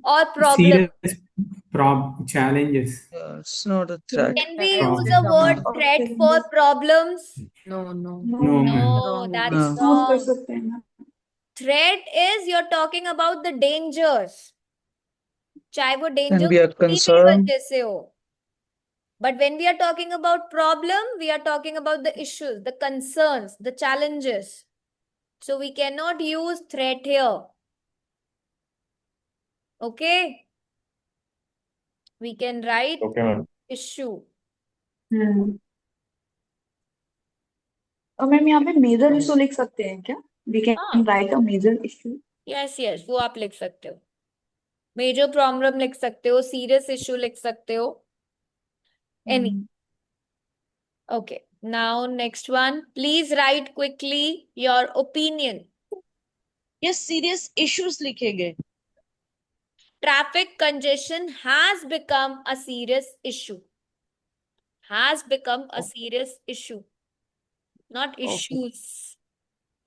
और problem. Serious challenges. It's not a threat. Can we use a word threat for problems? No. No, No, ma'am. that's No. Sound कर wrong. सकते हैं ना. Threat is you're talking about the dangers. चाहे वो Can danger be a किसी भी concern. वजह से हो. But when we are talking about problem, we are talking about the issues, the concerns, the challenges. So we cannot use threat here. Okay? We can write Okay, ma'am. issue. और ma'am यहाँ पे major issue लिख सकते हैं क्या? We can हाँ. write a major issue. yes, वो आप लिख सकते हो. मेजर प्रॉब्लम लिख सकते हो, सीरियस इशू लिख सकते हो. Any. Okay. Now next one. Please write quickly your opinion. ये सीरियस इश्यूज लिखेंगे. Traffic congestion has become a serious issue. Has become a serious issue. Not issues.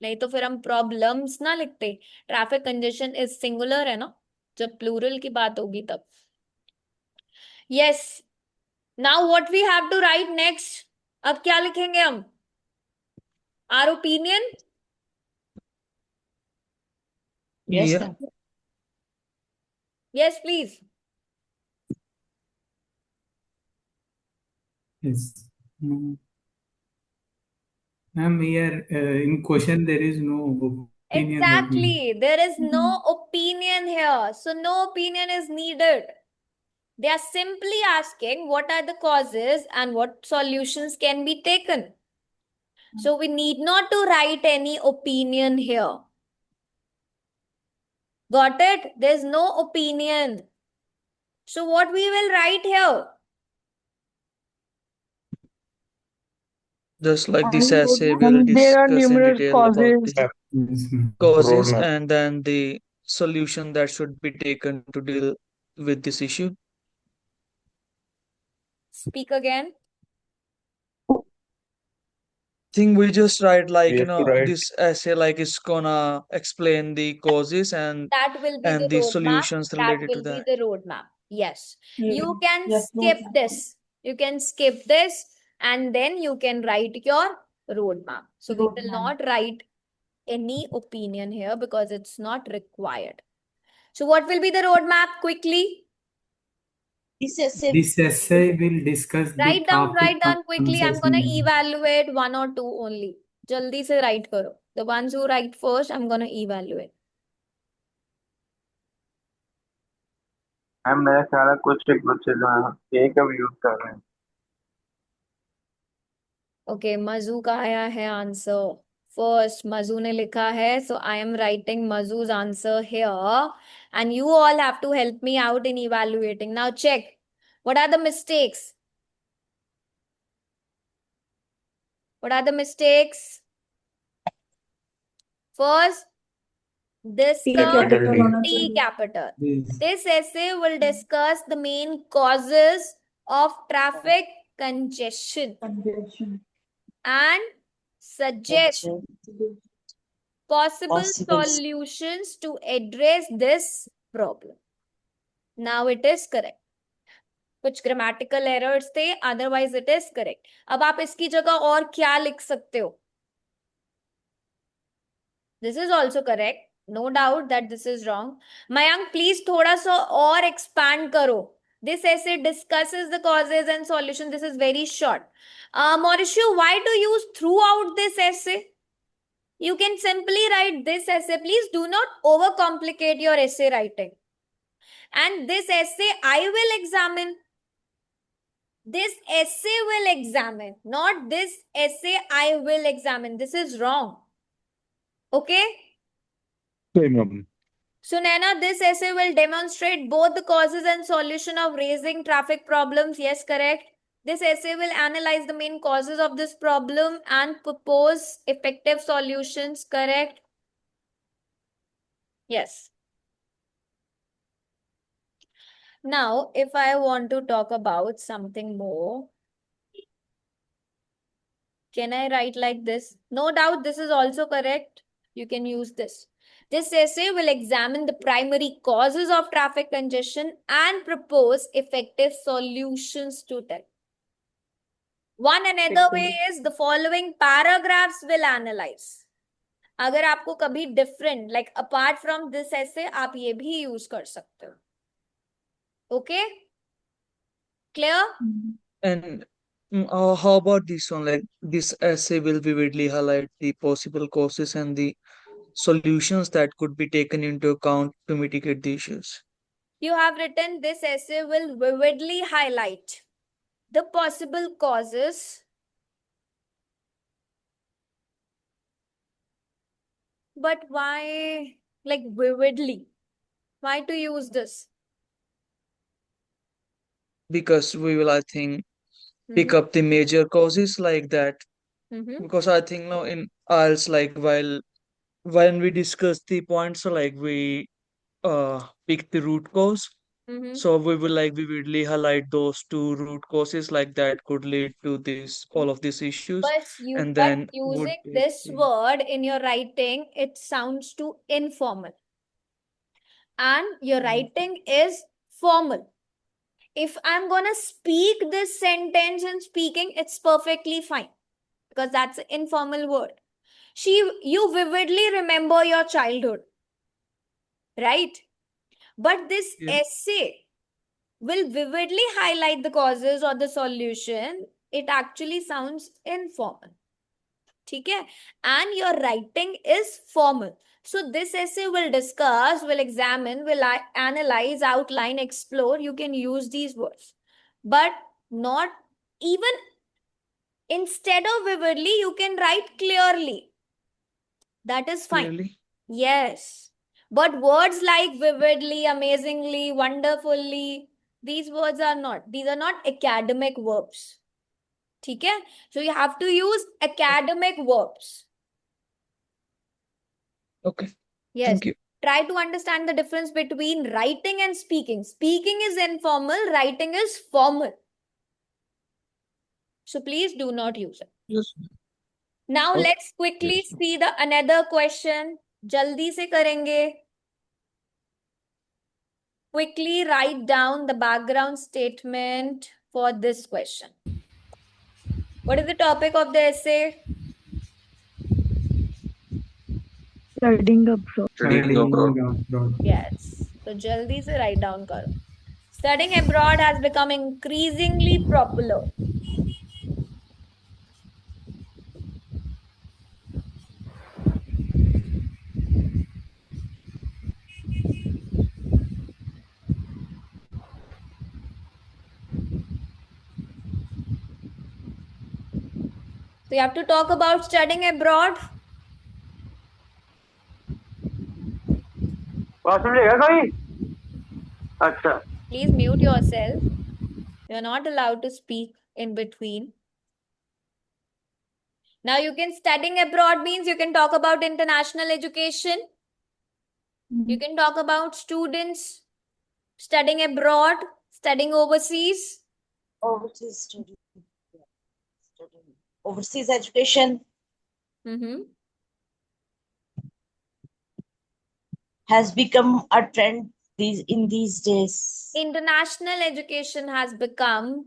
नहीं तो फिर हम प्रॉब्लम्स ना लिखते. ट्रैफिक कंजेशन इज सिंगुलर है ना, जब प्लूरल की बात होगी तब. Yes. Now what we have to write next. अब क्या लिखेंगे हम. Our opinion? Yes, Yeah. ma'am. Yes, please. Yes. No. Ma'am, here in question there is no opinion has been. Exactly. There is no opinion here. So no opinion is needed. They are simply asking what are the causes and what solutions can be taken. So we need not to write any opinion here. Got it? There's no opinion. So what we will write here? Just like this essay There will are discuss in numerous detail about causes. the Yes, ma'am. causes Roadmap. and then the solution that should be taken to deal with this issue. Speak again. Think we just write like We you have to know write. this essay like it's gonna explain the causes That will be the and the roadmap. solutions That related to will be that. the roadmap. Yes. Yeah. You can Yes, skip roadmap. this. You can skip this and then you can write your roadmap. So we will Roadmap. not write any opinion here because it's not required. So what will be the roadmap quickly? This essay This essay will discuss the Write down traffic quickly. I'm consequences gonna in evaluate 1 or 2 only. Jaldi se write karo. The ones who write first, I'm gonna evaluate. Ma'am मेरा ख्याल है कुछ एक बच्चे जो हैं एक अब यूज कर रहे हैं. Okay, Mazu का आया है आंसर. First, Mazu ने लिखा है. So I am writing Mazu's answer here. And you all have to help me out in evaluating. Now check. What are the mistakes? What are the mistakes? First, this T term, capital होना T चाहिए. capital. this. This essay will discuss the main causes of traffic congestion Congestion. and suggest possible Possible. solutions to address this problem. Now it is correct. कुछ grammatical errors थे, otherwise it is correct. अब आप इसकी जगह और क्या लिख सकते हो? This is also correct. No doubt that this is wrong. Mayank, please थोड़ा सा और expand करो. This essay discusses the causes and solutions. This is very short. Mauricio, why to use throughout this essay? You can simply write this essay. Please do not overcomplicate your essay writing. And this essay I will examine. This essay will examine, not this essay I will examine. This is wrong. Okay? Okay, ma'am. So, Naina, this essay will demonstrate both the causes and solution of raising traffic problems. Yes, correct. This essay will analyze the main causes of this problem and propose effective solutions. Correct? Yes. Now, if I want to talk about something more, can I write like this? No doubt this is also correct. You can use this. This essay will examine the primary causes of traffic congestion and propose effective solutions to that. One another way is the following paragraphs will analyze. अगर आपको कभी different, like apart from this essay, आप ये भी use कर सकते हो. Okay? Clear? And how about this one? Like this essay will vividly highlight the possible causes and the solutions that could be taken into account to mitigate the issues. You have written this essay will vividly highlight the possible causes, but why like vividly? Why to use this? Because we will, I think, pick up the major causes like that. Because I think no in IELTS, like while when we discuss the points, so like we pick the root cause. So we will like vividly highlight those two root causes like that could lead to this all of these issues, and But then would using take this the word in your writing, it sounds too informal. And your writing is formal. If I'm gonna speak this sentence in speaking, it's perfectly fine because that's an informal word. You vividly remember your childhood, right? But this Yeah. essay will vividly highlight the causes or the solution. It actually sounds informal. ठीक है? And your writing is formal. So this essay will discuss, will examine, will analyze, outline, explore. You can use these words, but not even instead of vividly, you can write clearly. That is fine. Clearly. Yes. But words like vividly, amazingly, wonderfully, these words are not. These are not academic verbs. ठीक है? So you have to use academic verbs. Okay. Yes. Thank you. Try to understand the difference between writing and speaking. Speaking is informal, writing is formal. So please do not use it. Yes. Now Okay. let's quickly Yes. see the another question. जल्दी से करेंगे. Quickly write down the background statement for this question. What is the topic of the essay? Studying abroad. Studying abroad. Yes. So jaldi se write down karo. Studying abroad has become increasingly popular. So you have to talk about studying abroad. Please mute yourself. You're not allowed to speak in between. Now you can studying abroad means you can talk about international education. You can talk about students studying abroad, studying overseas. Overseas study. Overseas education has become a trend in these days. International education has become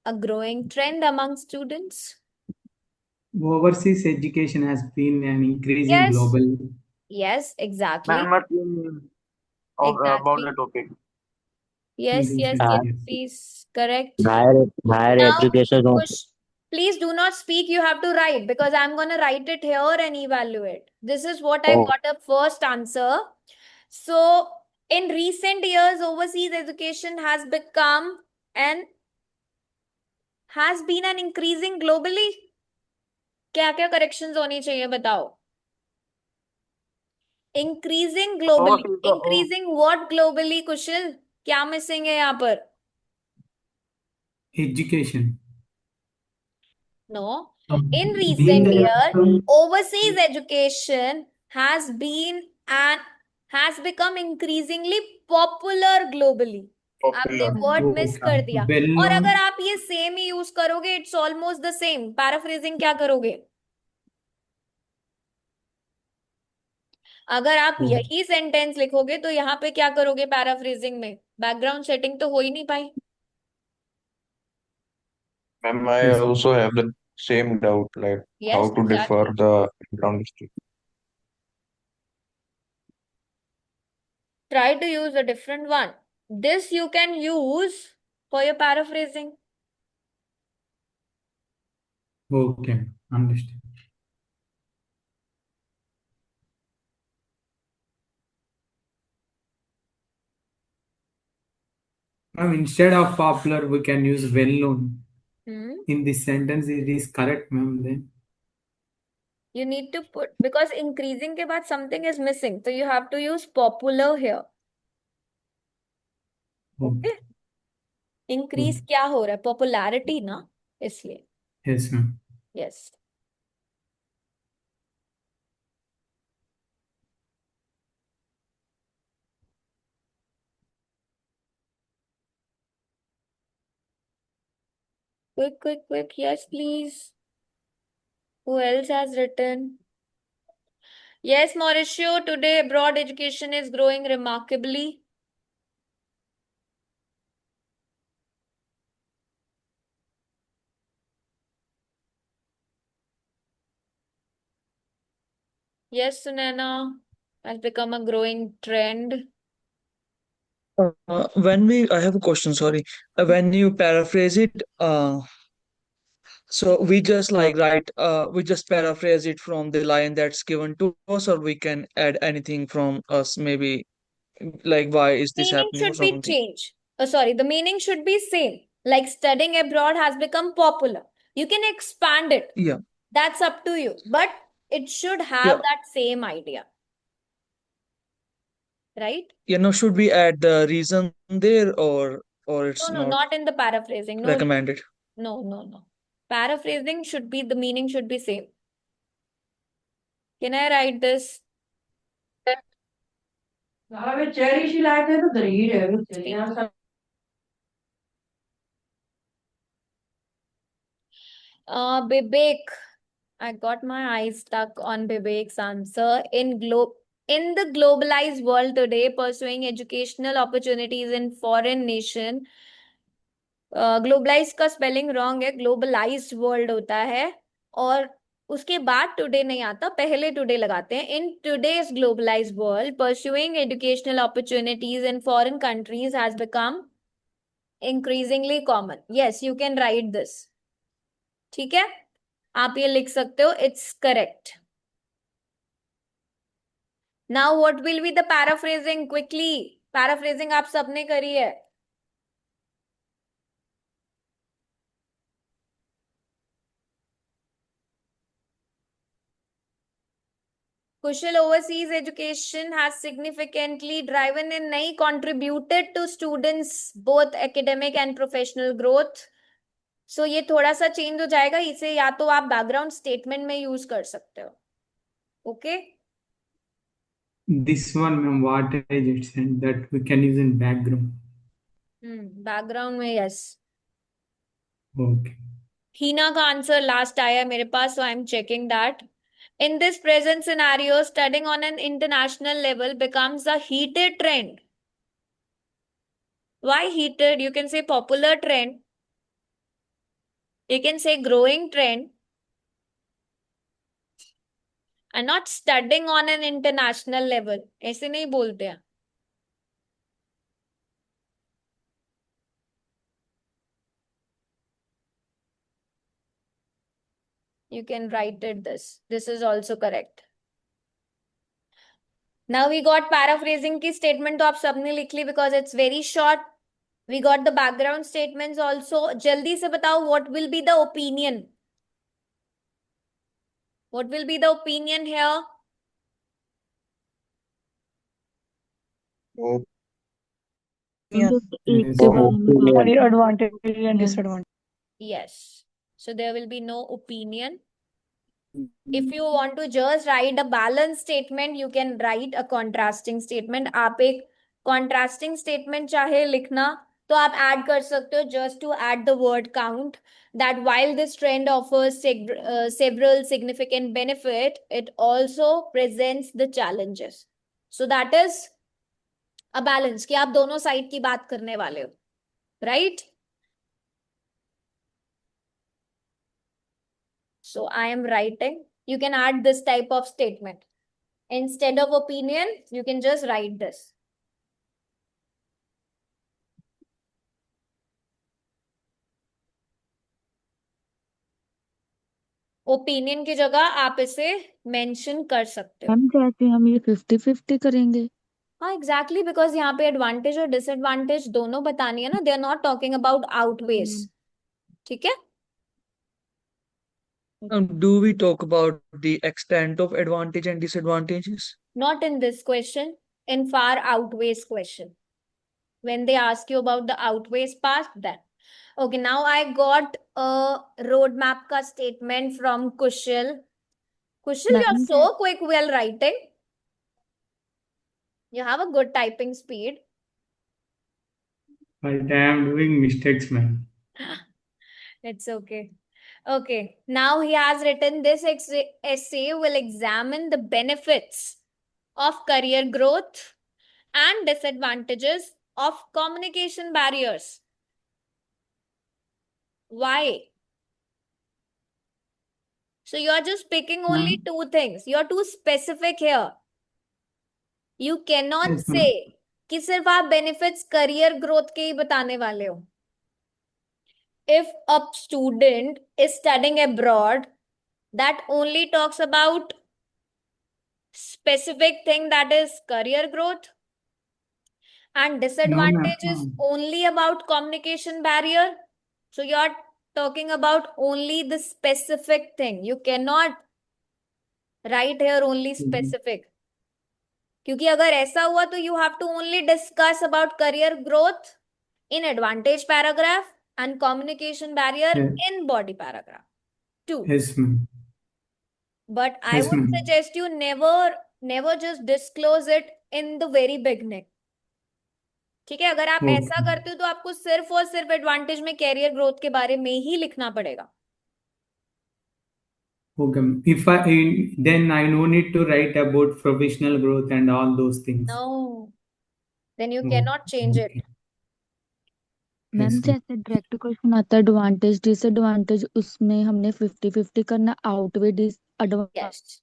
a growing trend among students. Overseas education has been an increasing Yes. global. Yes, exactly. About the topic. Yes, yes, Yes. please correct. higher Now, education please do not speak. You have to write because I'm going to write it here and evaluate. This is what I got a first answer. So, in recent years, overseas education has been an increasing globally. क्या क्या corrections होनी चाहिए बताओ? Increasing globally. Increasing what globally, कुशल? क्या missing है यहाँ पर? Education. No. In recent years, overseas education has become increasingly popular globally. आपने वर्ड मिस कर दिया. और अगर आप ये सेम ही यूज करोगे, it's almost the same. Paraphrasing क्या करोगे? अगर आप यही सेंटेंस लिखोगे तो यहाँ पे क्या करोगे पैराफ्रेजिंग में? बैकग्राउंड सेटिंग तो हो ही नहीं पाई. Ma'am, I also have the same doubt, like how Yes, to differ exactly. the background history. Try to use a different one. This you can use for your paraphrasing. Okay, understand. Instead of popular, we can use well-known. In this sentence, it is correct, ma'am. Then You need to put, because increasing के बाद something is missing. So you have to use popular here. Okay. Increase क्या हो रहा है? Popularity ना? इसलिए. yes, ma'am. Yes. Quick, quick, quick. Yes, please. Who else has written? Yes, Mauricio, today abroad education is growing remarkably. Yes, Sunaina, has become a growing trend. I have a question, sorry. When you paraphrase it, so we just we just paraphrase it from the line that's given to us, or we can add anything from us, maybe like why is this Meaning happening or should be something. changed. Sorry, the meaning should be same. Like studying abroad has become popular. You can expand it. Yeah, That's up to you. But it should have yeah, that same idea. Right? should we add the reason there, or it's No, not not in the paraphrasing. No, recommended? no. Paraphrasing should be, the meaning should be same. Can I write this? Bibek, I got my eyes stuck on Bibek's answer. In the globalized world today, pursuing educational opportunities in foreign nation, globalize का spelling wrong है, globalized world होता है, और उसके बाद today नहीं आता, पहले टुडे लगाते हैं. In today's globalised world, pursuing educational opportunities in foreign countries has become increasingly common. Yes, you can write this. ठीक है, आप ये लिख सकते हो, it's correct. Now what will be the paraphrasing? Quickly, paraphrasing आप सबने करी है. Kushal, overseas education has significantly driven in nahi contributed to students both academic and professional growth. So ये थोड़ा सा चेंज हो जाएगा, इसे या तो आप बैकग्राउंड स्टेटमेंट में यूज कर सकते हो. Okay, This one, ma'am, what I just said that we can use in background. Background में यस. Okay. हीना का आंसर लास्ट आया है मेरे पास, so I'm checking that. In this present scenario, studying on an international level becomes a heated trend. Why heated? You can say popular trend. You can say growing trend. And not studying on an international level. ऐसे नहीं बोलते हैं. You can write it this. This is also correct. Now we got paraphrasing की statement तो आप सबने लिख ली because it's very short. We got the background statements also. जल्दी से बताओ, what will be the opinion? What will be the opinion here? Oh, एक के बारे में opinion. Advantage and disadvantage. Yes. So there will be no opinion. If you want to just write a balanced statement, you can write a contrasting statement. आप एक contrasting statement चाहे लिखना तो आप add कर सकते हो just to add the word count, that while this trend offers several significant benefit, it also presents the challenges. So that is a balance कि आप दोनों साइड की बात करने वाले हो, right? So I am writing. You can add this type of statement. Instead of opinion, you can just write this. Opinion की जगह आप इसे मेंशन कर सकते हो. हम जैसे हम ये 50-50 करेंगे. हाँ एग्जैक्टली, बिकॉज यहाँ पे एडवांटेज और डिसएडवांटेज दोनों बतानी है ना. They are not talking about outweighs. ठीक है. Do we talk about the extent of advantage and disadvantages? Not in this question. In far outweighs question. When they ask you about the outweighs part, then. Okay, now I got a roadmap ka statement from Kushal. Kushal, you're so quick while writing. You have a good typing speed. But I am doing mistakes, ma'am. It's okay. Okay, now he has written this essay will examine the benefits of career growth and disadvantages of communication barriers. Why? So you are just picking only Ma'am, two things. You are too specific here. You cannot yes, say ma'am. कि सिर्फ आप benefits career growth के ही बताने वाले हो. If a student is studying abroad, that only talks about specific thing, that is career growth, and No, disadvantage is ma'am. only about communication barrier. So you are talking about only the specific thing. You cannot write here only specific. क्योंकि अगर ऐसा हुआ तो you have to only discuss about career growth in advantage paragraph and communication barrier Yes, in body paragraph 2. yes, ma'am. But I Yes, would ma'am. suggest you never just disclose it in the very beginning. ठीक है, अगर आप ऐसा Okay. करते हो तो आपको सिर्फ और सिर्फ एडवांटेज में कैरियर ग्रोथ के बारे में ही लिखना पड़ेगा. Okay. Then I no need to write about professional growth and all those things. No, then you Oh, cannot change it. okay. Ma'am Yes, ma'am. जैसे डायरेक्ट क्वेश्चन आता है एडवांटेज डिसएडवांटेज, उसमें हमने 50-50 करना, आउटवे डिसएडवांटेज Yes,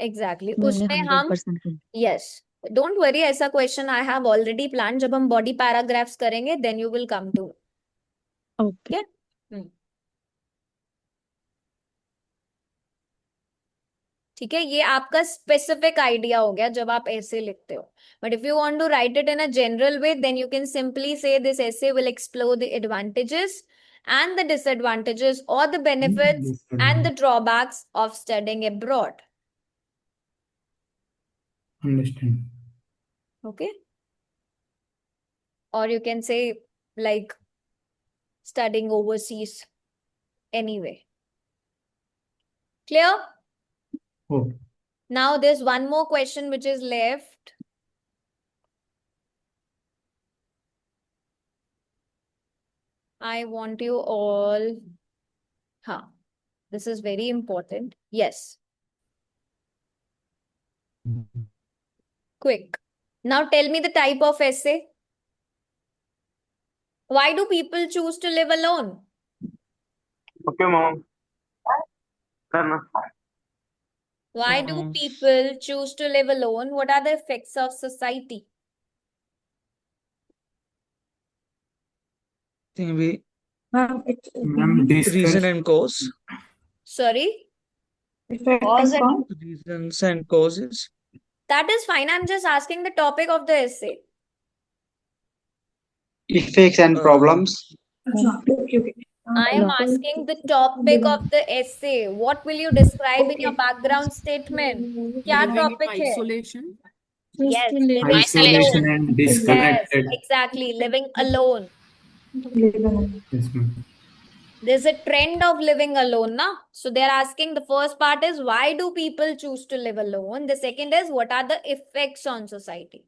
exactly. में हमने उसमें 100% करना. yes, don't worry, ऐसा question I have already planned. जब हम बॉडी पैराग्राफ्स करेंगे then you will come to. Okay. Okay? ठीक है, ये आपका स्पेसिफिक आइडिया हो गया जब आप ऐसे लिखते हो. But if you want to write it in a general way, then you can simply say this essay will explore the advantages and the disadvantages or the benefits and the drawbacks of studying abroad. Understand. Okay? Or you can say like studying overseas anyway. Clear? Oh, Now there's one more question which is left. I want you all. This is very important. Yes. Quick. Now tell me the type of essay. Why do people choose to live alone? Okay, mom. Done. Why do people choose to live alone? What are the effects of society? think we Ma'am, it's ma'am, reason and cause. Sorry? effect Cause and and cause. Reasons and causes. That is fine. I'm just asking the topic of the essay. Effects and problems. Okay. I am asking the topic of the essay. What will you describe in your background statement? क्या Living in topic है? isolation. Yes, living Isolation alone. and Yes, disconnected. exactly. Living alone. Yes, ma'am. There's a trend of living alone, na? So they're asking, the first part is why do people choose to live alone? The second is what are the effects on society?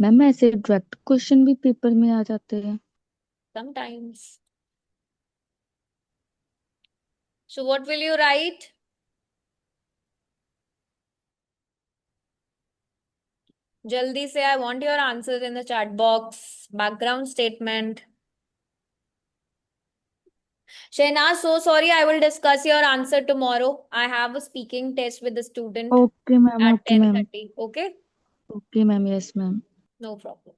Ma'am ऐसे direct question भी paper में आ जाते हैं. Sometimes. So what will you write? Jaldi say, I want your answers in the chat box. Background statement. Shahnaz, so sorry, I will discuss your answer tomorrow. I have a speaking test with the student okay ma'am. at okay ma'am. 10:30. Okay? Okay ma'am. Yes ma'am. No problem.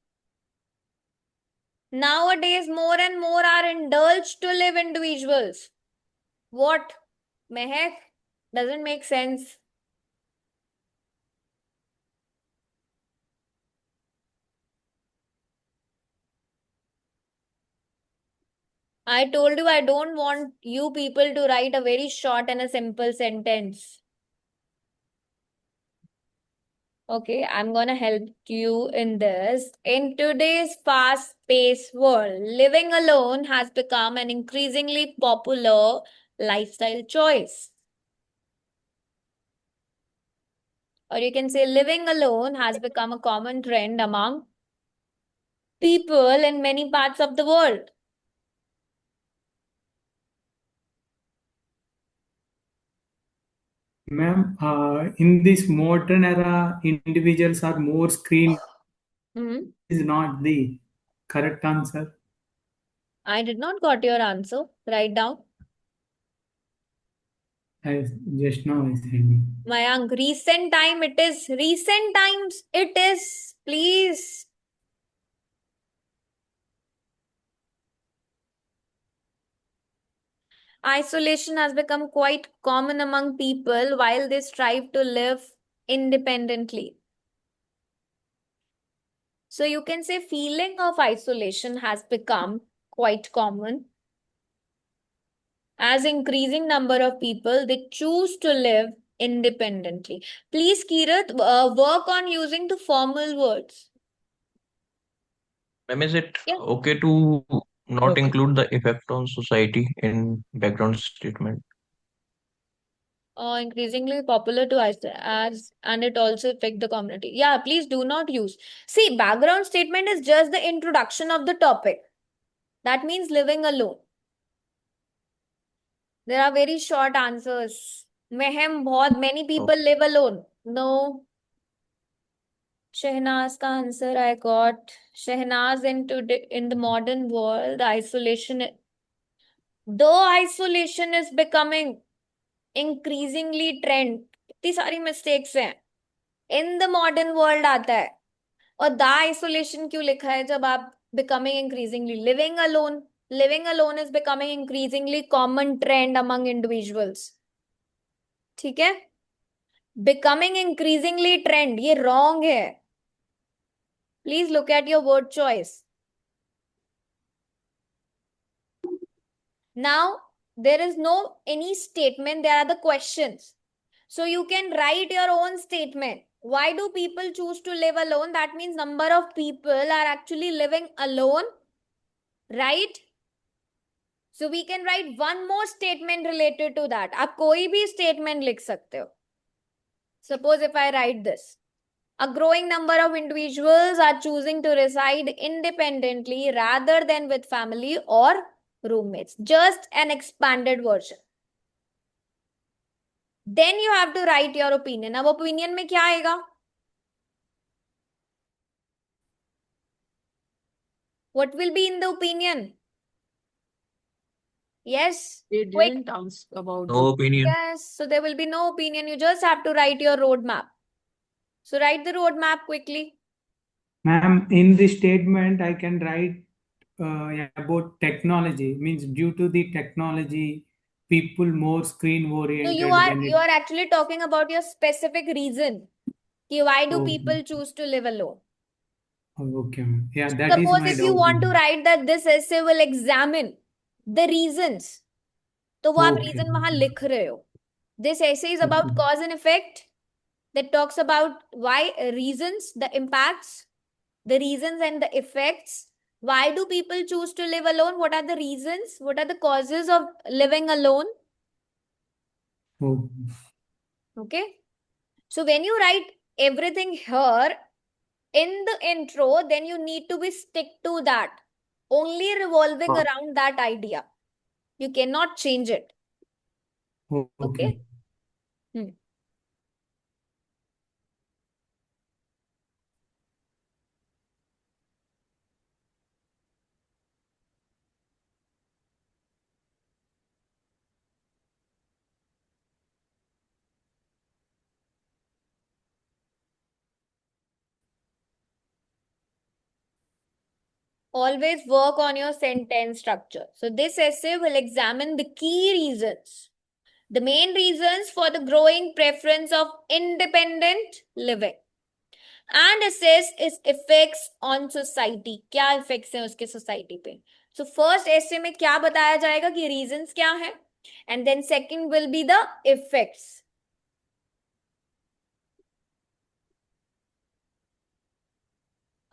Nowadays, more and more are indulged to live individuals. What? Mehak? Doesn't make sense. I told you I don't want you people to write a very short and a simple sentence. Okay, I'm gonna help you in this. In today's fast-paced world, living alone has become an increasingly popular lifestyle choice. Or you can say living alone has become a common trend among people in many parts of the world. Ma'am, in this modern era, individuals are more screen is not the correct answer. I did not got your answer. Write down. Just now I said. Mayank, recent time it is. Recent times it is. Please. Isolation has become quite common among people while they strive to live independently. So you can say feeling of isolation has become quite common as increasing number of people they choose to live independently. Please, Kirat, work on using the formal words. Ma'am, is it Yeah. okay to not Okay. include the effect on society in background statement? Increasingly popular to us as and it also affect the community. Yeah, please do not use. See, background statement is just the introduction of the topic. That means living alone. There are very short answers. Mehem, बहुत many people live alone. No. Shehnaz ka answer I got. Shehnaz in the modern world, though isolation is becoming increasingly trend. इतनी सारी mistakes हैं. In the modern world आता है. और the isolation क्यों लिखा है जब आप becoming increasingly living alone? Living alone is becoming increasingly common trend among individuals. ठीक है? Becoming increasingly trend, ये wrong है. Please look at your word choice. Now, there is no any statement, there are the questions. So you can write your own statement. Why do people choose to live alone? That means number of people are actually living alone, right? So we can write one more statement related to that. आप कोई भी statement लिख सकते हो. Suppose if I write this. A growing number of individuals are choosing to reside independently rather than with family or roommates. Just an expanded version. Then you have to write your opinion. अब opinion में क्या आएगा? What will be in the opinion? Yes. They Quick. didn't ask about the No opinion. Yes. So there will be no opinion. You just have to write your roadmap. So write the roadmap quickly. Ma'am, in this statement, I can write about technology. Means due to the technology, people more screen So oriented you are actually talking about your specific reason. Ki why do Okay. people choose to live alone? Okay, ma'am. Yeah, that is Suppose my if you doubt. want to write that this essay will examine the reasons, तो वो आप Okay. reason वहां लिख रहे हो. This essay is about cause and effect that talks about why reasons, the impacts, the reasons and the effects. Why do people choose to live alone? What are the reasons? What are the causes of living alone? Okay. So when you write everything here in the intro, then you need to be stick to that. Only revolving around that idea. You cannot change it. Okay. Always work on your sentence structure. So this essay will examine the key reasons, the main reasons for the growing preference of independent living and assess its effects on society. क्या effects हैं उसके society पे? So first essay में क्या बताया जाएगा कि reasons क्या है, and then second will be the effects.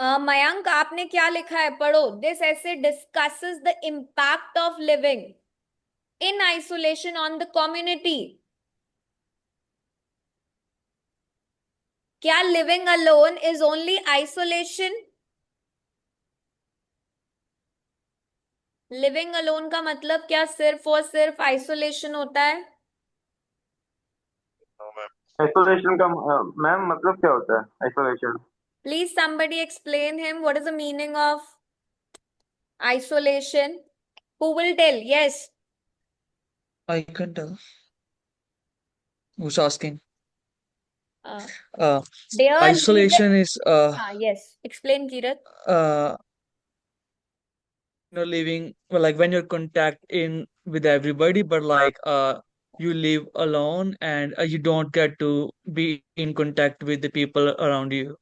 Mayank आपने क्या लिखा है पढ़ो. This essay discusses the impact of living in isolation on the community. क्या living alone is only isolation? Living alone का मतलब क्या सिर्फ और सिर्फ isolation होता है? No, आइसोलेशन का मैम मतलब क्या होता है isolation? Please somebody explain him what is the meaning of isolation. Who will tell? Yes. I can tell. Who's asking? Uh, Uh, dear isolation leader. is Yes. Explain, Kirat. Living well, like when you're contact in with everybody, but like you live alone and you don't get to be in contact with the people around you.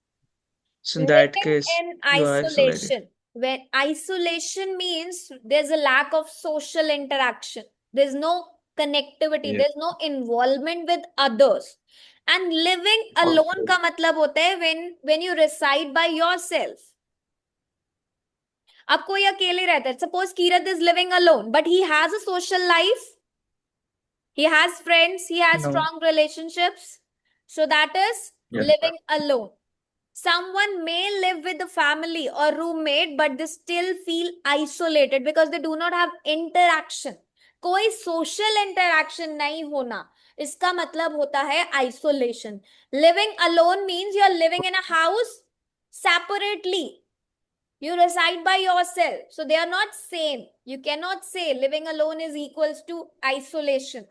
So in that Living case, in you are isolated. isolation. When isolation means there's a lack of social interaction. There's no connectivity. Yes. There's no involvement with others. And living alone का मतलब होता है when you reside by yourself. अब कोई अकेले रहता है. Suppose Kirat is living alone, but he has a social life. He has friends. He has No. strong relationships. So that is Yes, living alone. Someone may live with a family or roommate, but they still feel isolated because they do not have interaction. कोई social interaction नहीं होना, इसका मतलब होता है isolation. Living alone means you are living in a house separately. You reside by yourself. So they are not same. You cannot say living alone is equals to isolation.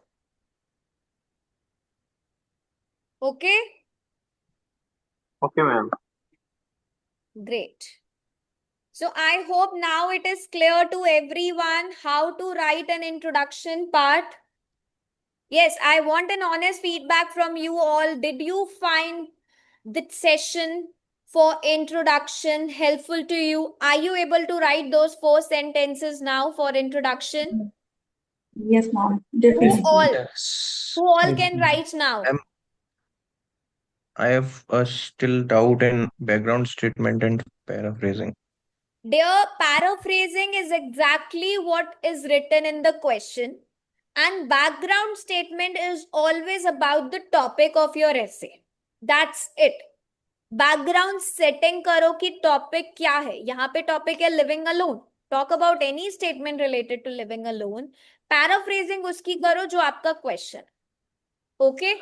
Okay? Okay, ma'am. Great. So I hope now it is clear to everyone how to write an introduction part. Yes, I want an honest feedback from you all. Did you find the session for introduction helpful to you? Are you able to write those 4 sentences now for introduction? Yes, ma'am. Who Definitely. all? Yes. Who all can write now? I have a still doubt in background statement and paraphrasing. Dear, paraphrasing is exactly what is written in the question, and background statement is always about the topic of your essay. That's it. Background setting करो कि topic क्या है. यहाँ पे topic है living alone. Talk about any statement related to living alone. Paraphrasing उसकी करो जो आपका question. Okay?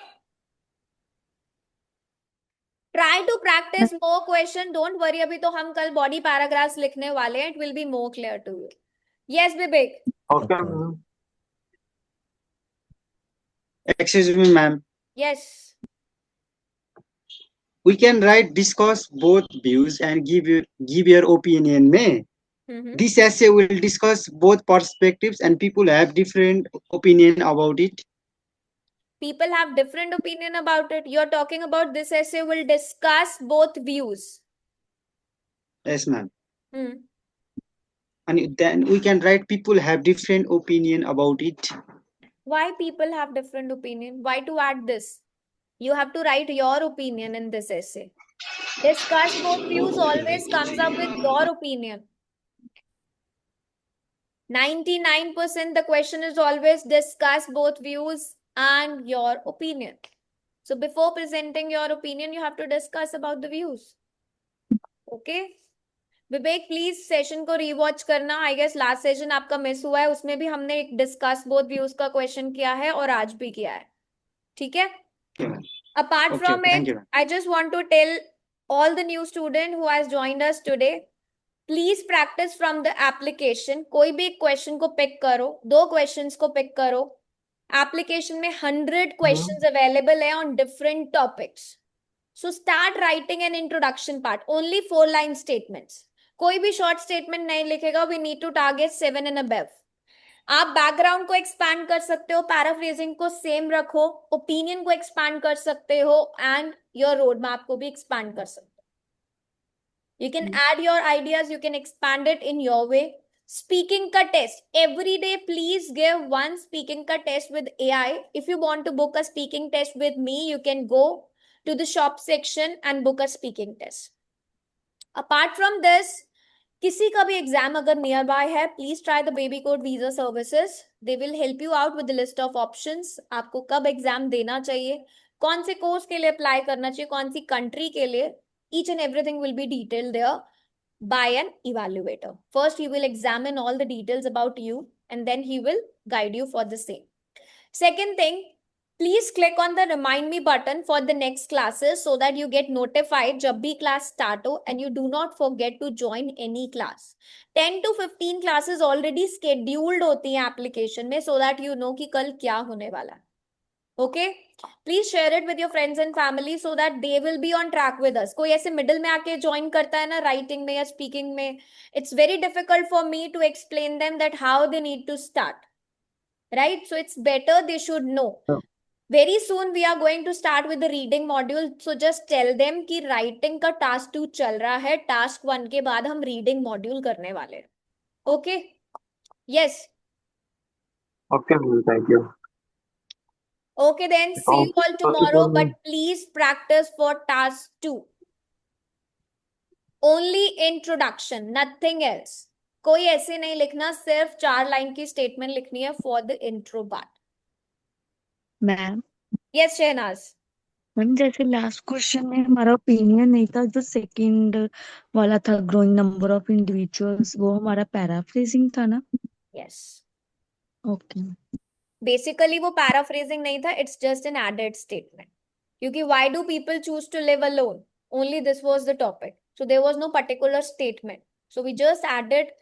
Try to practice more question. Don't worry, अभी तो हम कल body paragraphs लिखने वाले हैं. It will be more clear to you. Yes, Vivek. Okay, ma'am. Excuse me, ma'am. Yes. We can write discuss both views and give your opinion. May this essay will discuss both perspectives and people have different opinion about it. People have different opinion about it. You're talking about this essay will discuss both views. Yes, ma'am. And then we can write people have different opinion about it. Why people have different opinion? Why to add this? You have to write your opinion in this essay. Discuss both views always comes up with your opinion. 99% the question is always discuss both views and your opinion. So before presenting your opinion, you have to discuss about the views. Okay? Vivek please session को rewatch करना. I guess last session आपका miss हुआ है, उसमें भी हमने एक discuss both views का क्वेश्चन किया है और आज भी किया है. ठीक है? Apart from it, I just want to tell all the new student who has joined us today, please practice from the application. कोई भी एक क्वेश्चन को पिक करो, 2 क्वेश्चंस को पिक करो. एप्लीकेशन में 100 क्वेश्चंस अवेलेबल है on different topics. So start writing an introduction part. Only 4 line statements. कोई भी शॉर्ट स्टेटमेंट नहीं लिखेगा. We need to target 7 and above. आप बैकग्राउंड को एक्सपैंड कर सकते हो, पैराफ्रेजिंग को सेम रखो, ओपिनियन को एक्सपैंड कर सकते हो एंड योर रोड मैप को भी एक्सपैंड कर सकते हो. You can add your ideas, you can expand it in your way. Speaking का test every day, please give 1 speaking का test with AI. If you want to book a speaking test with me, you can go to the shop section and book a speaking test. Apart from this, किसी का भी exam अगर near by है, please try the baby code visa services. They will help you out with the list of options. आपको कब exam देना चाहिए, कौन से कोर्स के लिए अप्लाई करना चाहिए, कौन सी कंट्री के लिए, each and everything will be detailed there by an evaluator. First, he will examine all the details about you and then he will guide you for the same. Second thing, Please click on the remind me button for the next classes so that you get notified जब भी class start हो, and you do not forget to join any class. 10 to 15 classes already scheduled होती हैं application में, so that you know कि कल क्या होने वाला है. Okay? Please share it with your friends and family so that they will be on track with us. कोई ऐसे middle में आके join करता है ना writing में या speaking में, it's very difficult for me to explain them that how they need to start. Right? So it's better they should know. Very soon we are going to start with the reading module. So just tell them कि writing का task 2 चल रहा है, task 1 के बाद हम reading module करने वाले हैं. Okay? Yes. Okay, ma'am. Thank you. Okay, then see you all tomorrow, but please practice for task 2. Only introduction, nothing else. कोई ऐसे नहीं लिखना, सिर्फ 4 लाइन की स्टेटमेंट लिखनी है for the intro part. Ma'am Yes, Shahnaz. Ma'am जैसे लास्ट क्वेश्चन में हमारा ओपिनियन नहीं था, जो सेकंड वाला था ग्रोइंग नंबर ऑफ इंडिविजुअल्स, वो हमारा पैराफ्रेजिंग था ना? Yes. ओके. बेसिकली वो पैराफ्रेजिंग नहीं था, it's just an added statement. क्योंकि why do people choose to live alone? Only this was the topic. So there was no particular statement. So we just added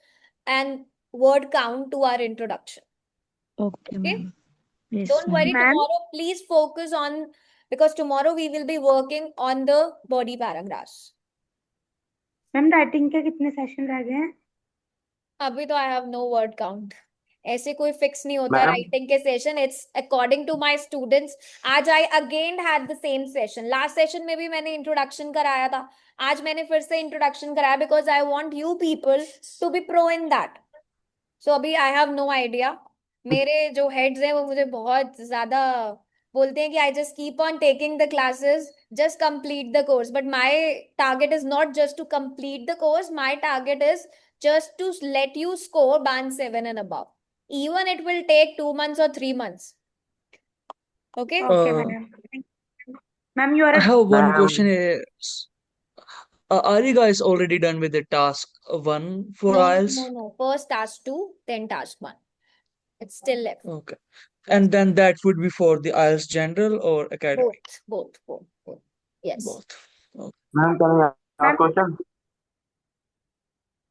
an word count to our introduction. Okay Okay? Ma'am. Yes Don't worry, ma'am tomorrow please focus on, because tomorrow we will be working on the body paragraphs. Ma'am writing के कितने session रह गए हैं? अभी तो I have no word count. ऐसे कोई fix नहीं होता मैम राइटिंग के session. It's according to my students. आज I again had the same session. Last session में भी मैंने इंट्रोडक्शन कराया था, आज मैंने फिर से इंट्रोडक्शन कराया, because I want you people to be pro in that. So अभी आई हैव नो आइडिया. मेरे जो हेड्स हैं वो मुझे बहुत ज्यादा बोलते हैं कि I just keep on taking the classes, just complete the course. But my target is not just to complete the course, my target is just to let you score band 7 and above. Even it will take 2 months or 3 months. Okay? Okay Uh, ma'am. Ma'am you are I have one ma'am question. Are you guys already done with the task 1 for No, IELTS? no. First task 2, then task 1. It's still left. Okay. Yes. And then that would be for the IELTS general or academic? Both. Yes. Both. Okay. ma'am, can I ask ma'am question?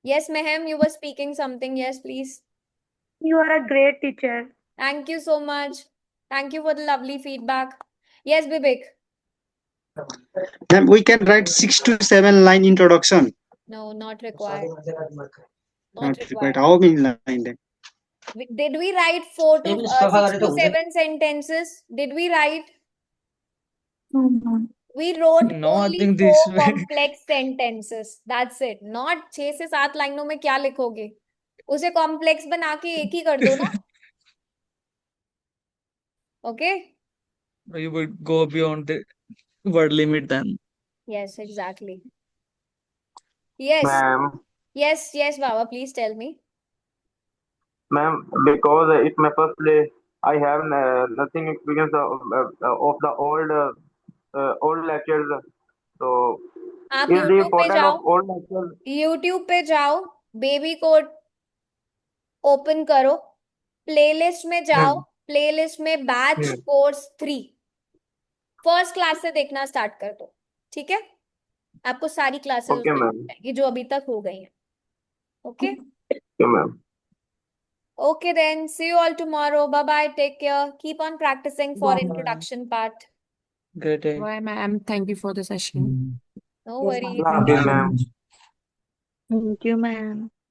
Yes, Mehem, you were speaking something. Yes, please. You are a great teacher. Thank you so much. Thank you for the lovely feedback. Yes, Bibek. Ma'am, we can write 6 to 7 line introduction. No, not required. Not required. How many line then? Did we write 6 to 7 sentences? Did we write? We wrote No, I only think 4 this way. complex sentences. That's it. Not 6 से 7 लाइनों में क्या लिखोगे? उसे complex बना के एक ही कर दो ना. Okay? You would go beyond the word limit then. Yes, exactly. Yes, Ma'am, Baba, please tell me. ma'am, because it's my first day, I have nothing experience of the old lectures. So, आप is the YouTube पे important जाओ, of old lectures? YouTube पे जाओ, baby code open करो, playlist में जाओ, playlist में batch course 3 first class से देखना स्टार्ट कर दो. ठीक है? आपको सारी क्लासेस Okay, उसमें ma'am. मिल जाएंगी जो अभी तक हो गई हैं. Okay? Okay, ma'am. Okay then, see you all tomorrow. Bye bye. Take care. Keep on practicing for introduction part. Great day. Bye, ma'am. Thank you for the session. No worries. Love you, ma'am. Thank you ma'am.